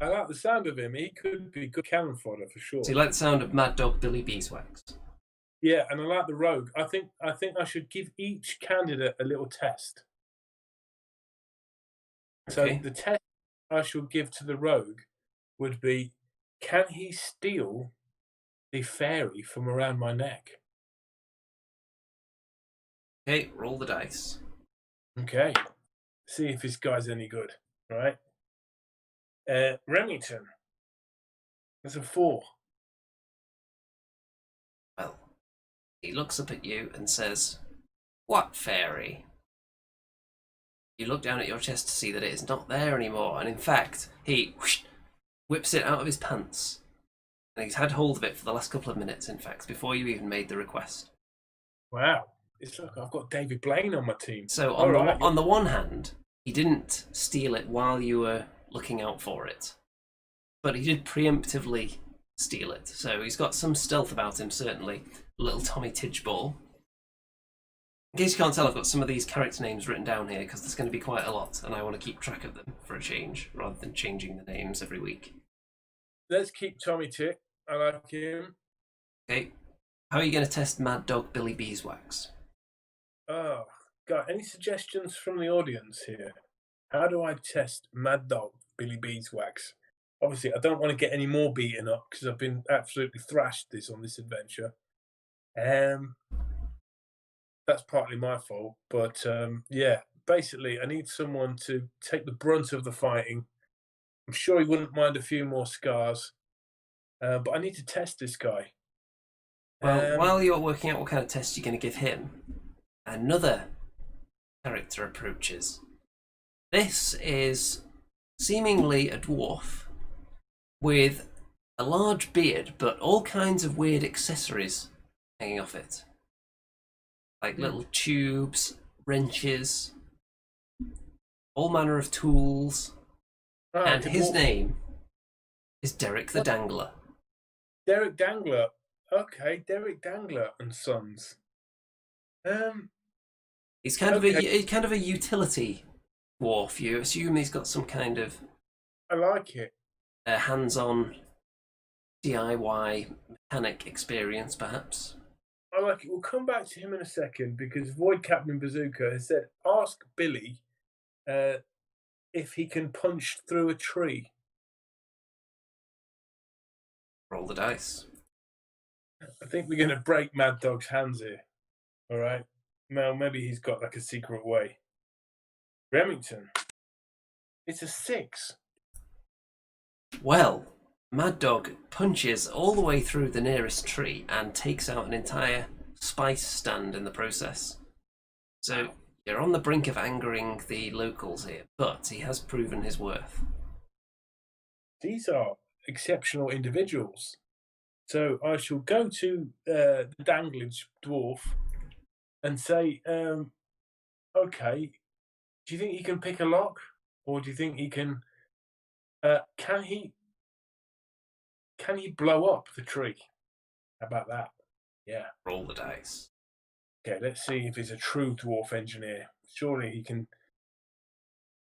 I like the sound of him. He could be good cannon fodder for sure. So you like the sound of Mad Dog Billy Beeswax? Yeah, and I like the rogue. I think I should give each candidate a little test. Okay. So the test I should give to the rogue would be, can he steal the fairy from around my neck? Okay, roll the dice. Okay. See if this guy's any good, right? Remington. That's a 4. Well, he looks up at you and says, "What fairy?" You look down at your chest to see that it is not there anymore, and in fact, he whips it out of his pants. And he's had hold of it for the last couple of minutes, in fact, before you even made the request. Wow. It's like I've got David Blaine on my team. So Alright. on the one hand, he didn't steal it while you were looking out for it, but he did preemptively steal it. So he's got some stealth about him, certainly. Little Tommy Tidgeball. In case you can't tell, I've got some of these character names written down here because there's going to be quite a lot, and I want to keep track of them for a change, rather than changing the names every week. Let's keep Tommy Tit. I like him. Okay, how are you going to test Mad Dog Billy Beeswax? Oh, got any suggestions from the audience here? How do I test Mad Dog Billy Beeswax? Obviously, I don't want to get any more beaten up because I've been absolutely thrashed on this adventure. That's partly my fault, but yeah, basically, I need someone to take the brunt of the fighting. I'm sure he wouldn't mind a few more scars, but I need to test this guy. Well, while you're working out what kind of test you're going to give him, another character approaches. This is seemingly a dwarf with a large beard, but all kinds of weird accessories hanging off it. Like little tubes, wrenches, all manner of tools. And his name is Derek the Dangler. Derek Dangler. Okay, Derek Dangler and Sons. He's kind of a utility dwarf. You assume he's got some kind of I like it. Hands-on DIY mechanic experience, perhaps. I like it. We'll come back to him in a second because Void Captain Bazooka has said, ask Billy if he can punch through a tree. Roll the dice. I think we're going to break Mad Dog's hands here. All right. Now, maybe he's got like a secret way. Remington. It's a 6. Well, Mad Dog punches all the way through the nearest tree and takes out an entire spice stand in the process. So you're on the brink of angering the locals here, but he has proven his worth. These are exceptional individuals. So I shall go to the dangling dwarf and say, okay, do you think he can pick a lock? Or do you think he can he blow up the tree? How about that? Yeah. Roll the dice. Okay, let's see if he's a true dwarf engineer. Surely he can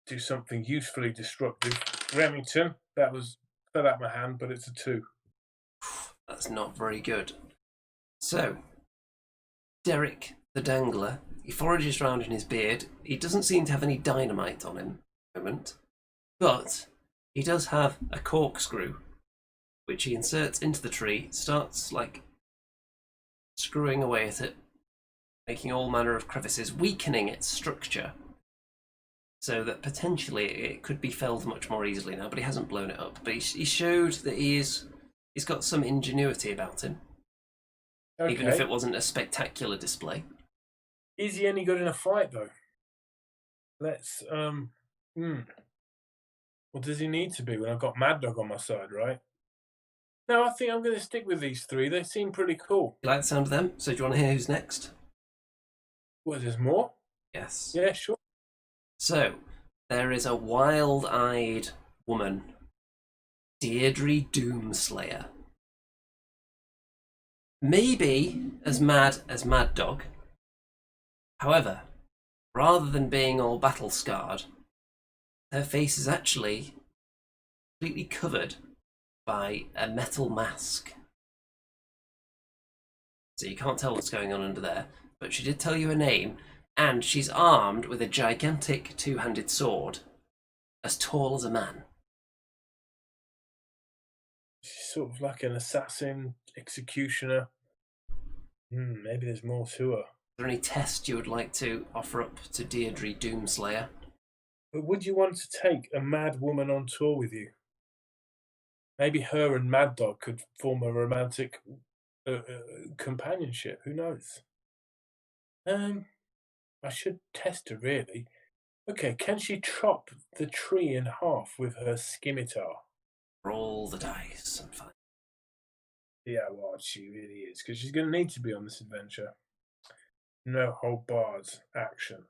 do something usefully destructive. Remington, that fell out my hand, but it's a 2. That's not very good. So, Derek the Dangler, he forages around in his beard. He doesn't seem to have any dynamite on him at the moment, but he does have a corkscrew, which he inserts into the tree, starts like screwing away at it, making all manner of crevices, weakening its structure, so that potentially it could be felled much more easily now, but he hasn't blown it up. But he showed that he's got some ingenuity about him, Okay. even if it wasn't a spectacular display. Is he any good in a fight, though? Let's, What does he need to be when I've got Mad Dog on my side, right? No, I think I'm going to stick with these 3. They seem pretty cool. You like the sound of them? So do you want to hear who's next? What, there's more? Yes. Yeah, sure. So, there is a wild-eyed woman, Deirdre Doomslayer. Maybe as mad as Mad Dog. However, rather than being all battle-scarred, her face is actually completely covered by a metal mask. So you can't tell what's going on under there, but she did tell you her name, and she's armed with a gigantic 2-handed sword, as tall as a man. She's sort of like an assassin, executioner. Maybe there's more to her. Is there any test you would like to offer up to Deirdre Doomslayer? But would you want to take a mad woman on tour with you? Maybe her and Mad Dog could form a romantic companionship. Who knows? I should test her, really. Okay, can she chop the tree in half with her scimitar? Roll the dice and find. Yeah, well, she really is, because she's going to need to be on this adventure. No hold bars, action.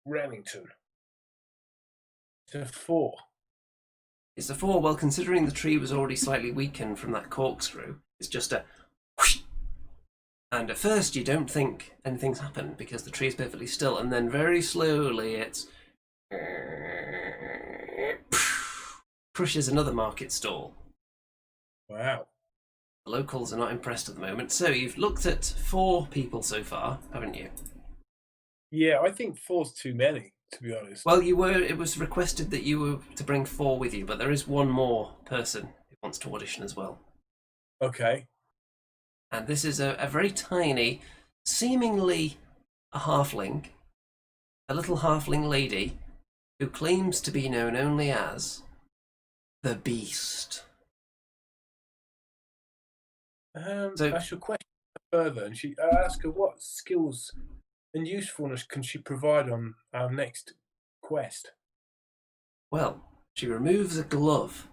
Remington. It's a 4. It's a 4. Well, considering the tree was already slightly weakened from that corkscrew, it's just a whoosh. And at first you don't think anything's happened because the tree is perfectly still, and then very slowly it's crushes another market stall. Wow. The locals are not impressed at the moment. So you've looked at 4 people so far, haven't you? Yeah, I think 4's too many, to be honest. Well, it was requested that you were to bring 4 with you, but there is one more person who wants to audition as well. Okay. And this is a very tiny, seemingly a halfling, a little halfling lady who claims to be known only as the Beast. I shall question her further, and I ask her what skills and usefulness can she provide on our next quest. Well, she removes a glove,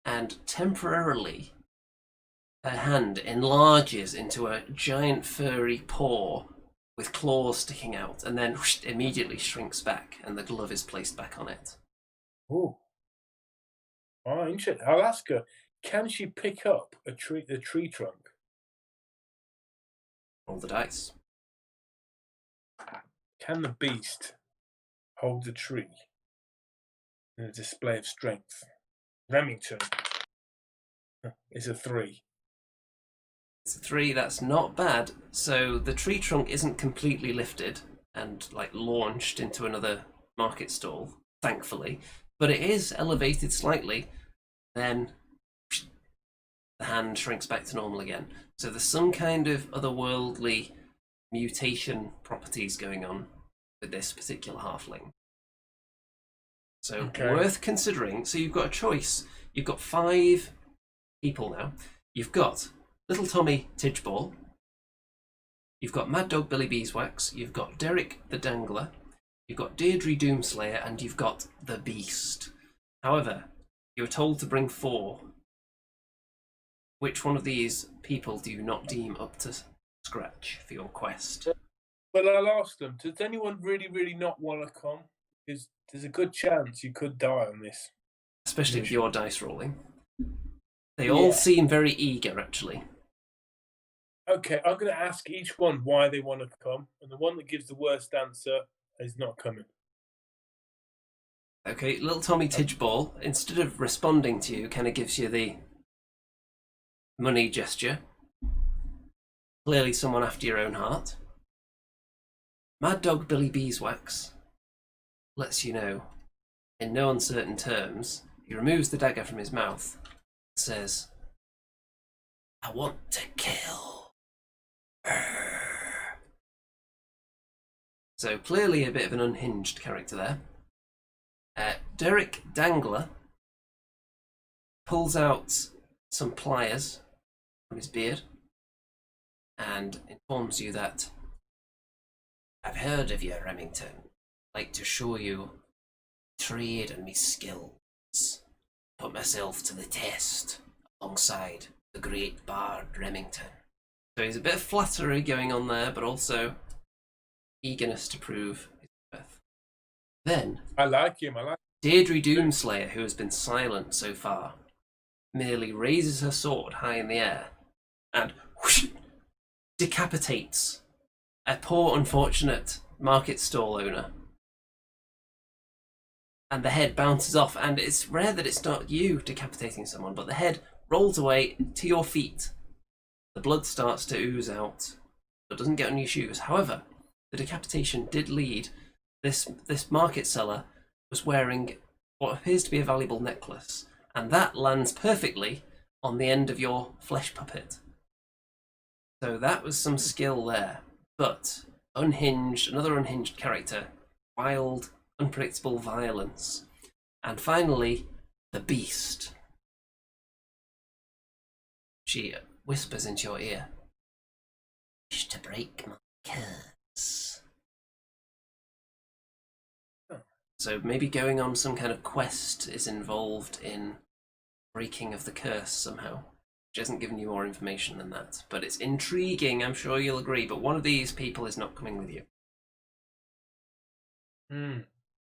and temporarily her hand enlarges into a giant furry paw with claws sticking out, and then whoosh, immediately shrinks back, and the glove is placed back on it. Oh, interesting. I'll ask her. Can she pick up a tree trunk? Roll the dice. Can the beast hold the tree in a display of strength? Remington is a 3. It's a 3. That's not bad. So the tree trunk isn't completely lifted and like launched into another market stall, thankfully, but it is elevated slightly. Then the hand shrinks back to normal again. So there's some kind of otherworldly mutation properties going on with this particular halfling. So worth considering. So you've got a choice. You've got 5 people now. You've got Little Tommy Tidgeball. You've got Mad Dog Billy Beeswax. You've got Derek the Dangler. You've got Deirdre Doomslayer, and you've got the Beast. However, you were told to bring 4. Which one of these people do you not deem up to scratch for your quest? Well, I'll ask them, does anyone really, really not want to come? Because there's a good chance you could die on this. Especially with your dice rolling. They all seem very eager, actually. Okay, I'm going to ask each one why they want to come, and the one that gives the worst answer is not coming. Okay, Little Tommy Tidgeball, instead of responding to you, kind of gives you the money gesture. Clearly someone after your own heart. Mad Dog Billy Beeswax lets you know, in no uncertain terms, he removes the dagger from his mouth and says, I want to kill. So clearly a bit of an unhinged character there. Derek Dangler pulls out some pliers from his beard and informs you that I've heard of you, Remington. I'd like to show you trade and me skills. Put myself to the test alongside the great bard Remington. So he's a bit of flattery going on there, but also eagerness to prove his worth. Then I like him. Deirdre Doomslayer, who has been silent so far, merely raises her sword high in the air and whoosh, decapitates a poor, unfortunate market stall owner. And the head bounces off, and it's rare that it's not you decapitating someone, but the head rolls away to your feet. The blood starts to ooze out, but doesn't get on your shoes. However, the decapitation did lead. This market seller was wearing what appears to be a valuable necklace, and that lands perfectly on the end of your flesh puppet. So that was some skill there. But another unhinged character, wild, unpredictable violence. And finally, the Beast. She whispers into your ear, wish to break my curse. So maybe going on some kind of quest is involved in breaking of the curse somehow. Which hasn't given you more information than that. But it's intriguing, I'm sure you'll agree, but one of these people is not coming with you.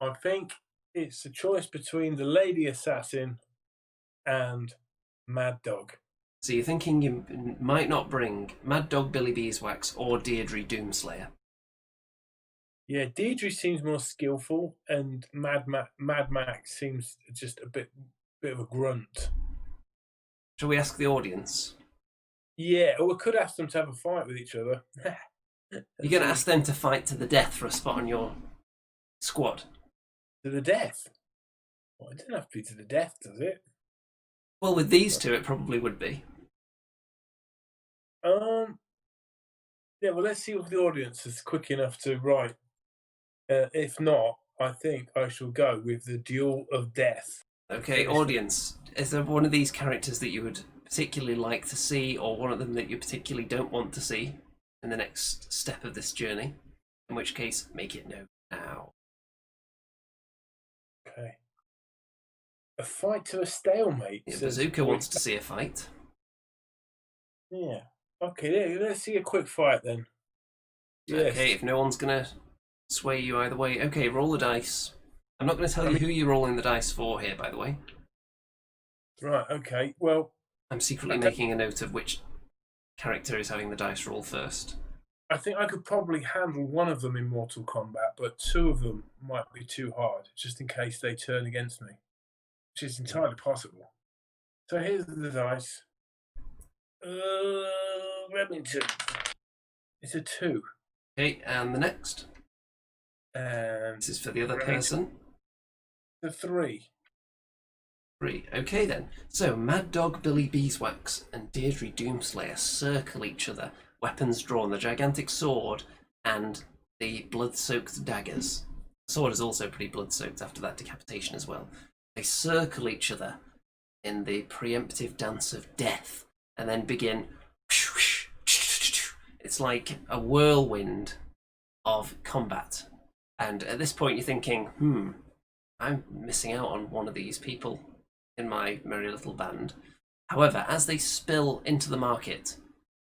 I think it's a choice between the Lady Assassin and Mad Dog. So you're thinking you might not bring Mad Dog Billy Beeswax or Deirdre Doomslayer? Yeah, Deirdre seems more skillful, and Mad Max seems just a bit of a grunt. Shall we ask the audience? Yeah, or we could ask them to have a fight with each other. You're going to ask them to fight to the death for a spot on your squad? To the death? Well, it doesn't have to be to the death, does it? Well, with these two, it probably would be. Yeah, well, let's see if the audience is quick enough to write. If not, I think I shall go with the duel of death. Okay, audience, is there one of these characters that you would particularly like to see, or one of them that you particularly don't want to see in the next step of this journey? In which case, make it known now. Okay. A fight to a stalemate. Yeah, Bazooka wants to see a fight. Yeah. Okay, yeah, let's see a quick fight then. Yes. Okay, if no one's going to sway you either way. Okay, roll the dice. I'm not going to tell you who you're rolling the dice for here, by the way. Right, okay. Well, I'm secretly making a note of which character is having the dice roll first. I think I could probably handle one of them in Mortal Kombat, but two of them might be too hard, just in case they turn against me, which is entirely possible. So here's the dice. Remington. It's a 2. Okay, and the next? And this is for the other Remington. person. The 3. 3. Okay then. So Mad Dog Billy Beeswax and Deirdre Doomslayer circle each other, weapons drawn, the gigantic sword and the blood-soaked daggers. The sword is also pretty blood-soaked after that decapitation as well. They circle each other in the preemptive dance of death and then begin. It's like a whirlwind of combat. And at this point, you're thinking, I'm missing out on one of these people in my merry little band. However, as they spill into the market,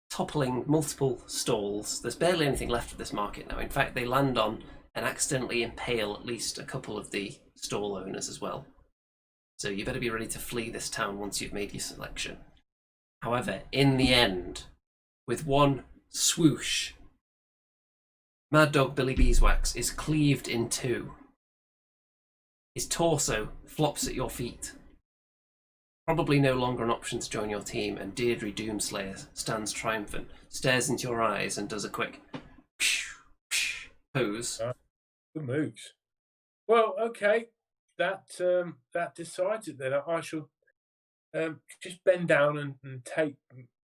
toppling multiple stalls, there's barely anything left of this market now. In fact, they land on and accidentally impale at least a couple of the stall owners as well. So you better be ready to flee this town once you've made your selection. However, in the end, with one swoosh, Mad Dog Billy Beeswax is cleaved in two. His torso flops at your feet. Probably no longer an option to join your team, and Deirdre Doomslayer stands triumphant, stares into your eyes, and does a quick pose. Good moves. Well, okay, that decides it then. I shall just bend down and take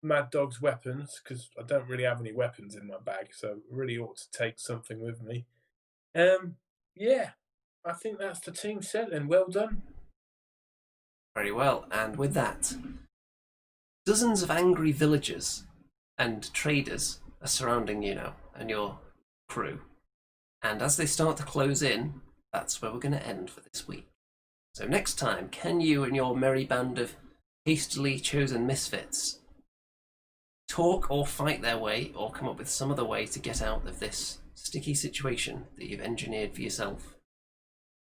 Mad Dog's weapons, because I don't really have any weapons in my bag, so I really ought to take something with me. Yeah, I think that's the team set then. Well done. Very well, and with that, dozens of angry villagers and traders are surrounding you now and your crew. And as they start to close in, that's where we're going to end for this week. So next time, can you and your merry band of hastily chosen misfits talk or fight their way, or come up with some other way to get out of this sticky situation that you've engineered for yourself?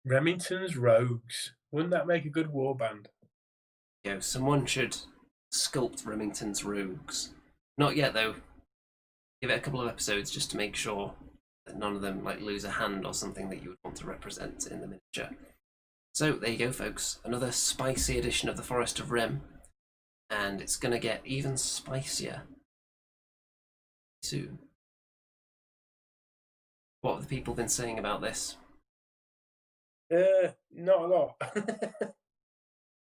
Remington's Rogues. Wouldn't that make a good war band? You know, someone should sculpt Remington's Rogues. Not yet, though. Give it a couple of episodes just to make sure that none of them lose a hand or something that you would want to represent in the miniature. So there you go, folks. Another spicy edition of the Forest of Rem, and it's going to get even spicier soon. What have the people been saying about this? Not a lot.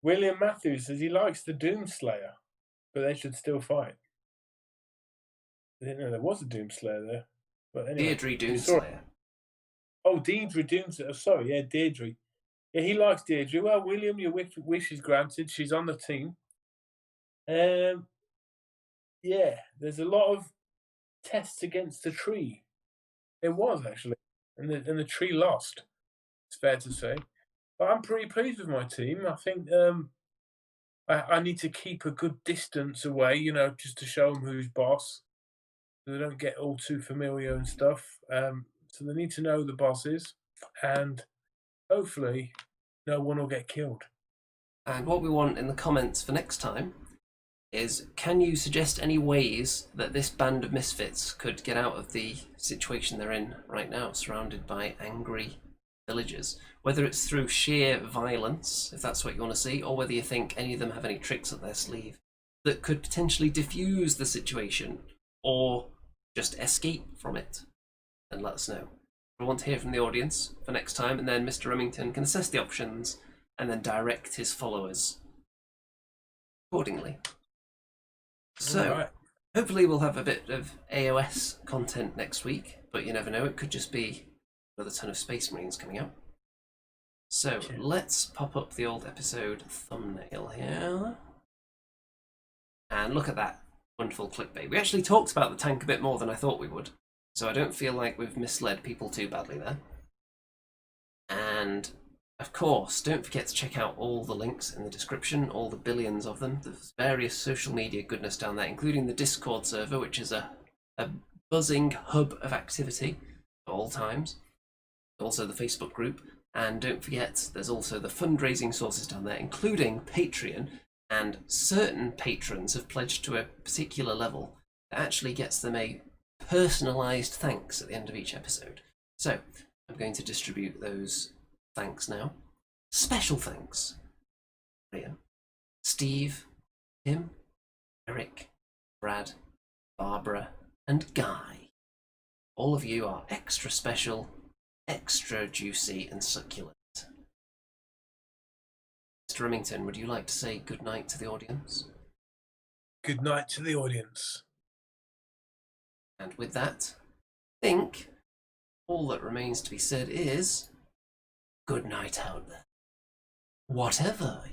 William Matthews says he likes the Doomslayer, but they should still fight. I didn't know there was a Doomslayer there. But anyway, Deirdre Doomslayer. Oh, Deirdre Doomslayer. Sorry, yeah, Deirdre. Yeah, he likes Deirdre. Well, William, your wish is granted. She's on the team. Yeah, there's a lot of tests against the tree. It was, actually. And the tree lost. It's fair to say. But I'm pretty pleased with my team. I think I need to keep a good distance away, just to show them who's boss. So they don't get all too familiar and stuff. So they need to know the bosses. And hopefully no one will get killed. And what we want in the comments for next time is, can you suggest any ways that this band of misfits could get out of the situation they're in right now, surrounded by angry villagers? Whether it's through sheer violence, if that's what you want to see, or whether you think any of them have any tricks up their sleeve that could potentially diffuse the situation or just escape from it, then let us know. We want to hear from the audience for next time, and then Mr. Remington can assess the options and then direct his followers accordingly. So, right. Hopefully we'll have a bit of AOS content next week, but you never know, it could just be another ton of Space Marines coming out. So, let's pop up the old episode thumbnail here. And look at that wonderful clickbait. We actually talked about the tank a bit more than I thought we would, so I don't feel like we've misled people too badly there. And of course, don't forget to check out all the links in the description, all the billions of them. There's various social media goodness down there, including the Discord server, which is a buzzing hub of activity at all times. Also the Facebook group. And don't forget, there's also the fundraising sources down there, including Patreon. And certain patrons have pledged to a particular level that actually gets them a personalised thanks at the end of each episode. So, I'm going to distribute those thanks now. Special thanks. Graham, Steve, Tim, Eric, Brad, Barbara, and Guy. All of you are extra special, extra juicy and succulent. Mr. Remington, would you like to say good night to the audience? Good night to the audience. And with that, I think all that remains to be said is good night out there. Whatever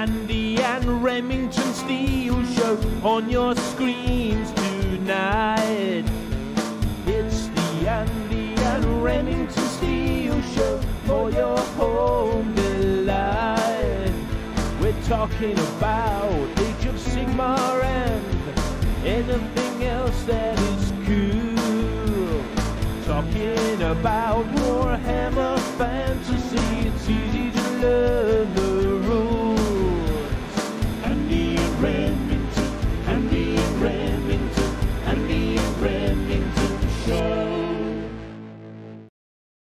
Andy and Remington Steel show on your screens tonight. It's the Andy and Remington Steel show for your home delight. We're talking about Age of Sigmar and anything else that is cool. Talking about Warhammer Fantasy, it's easy to love.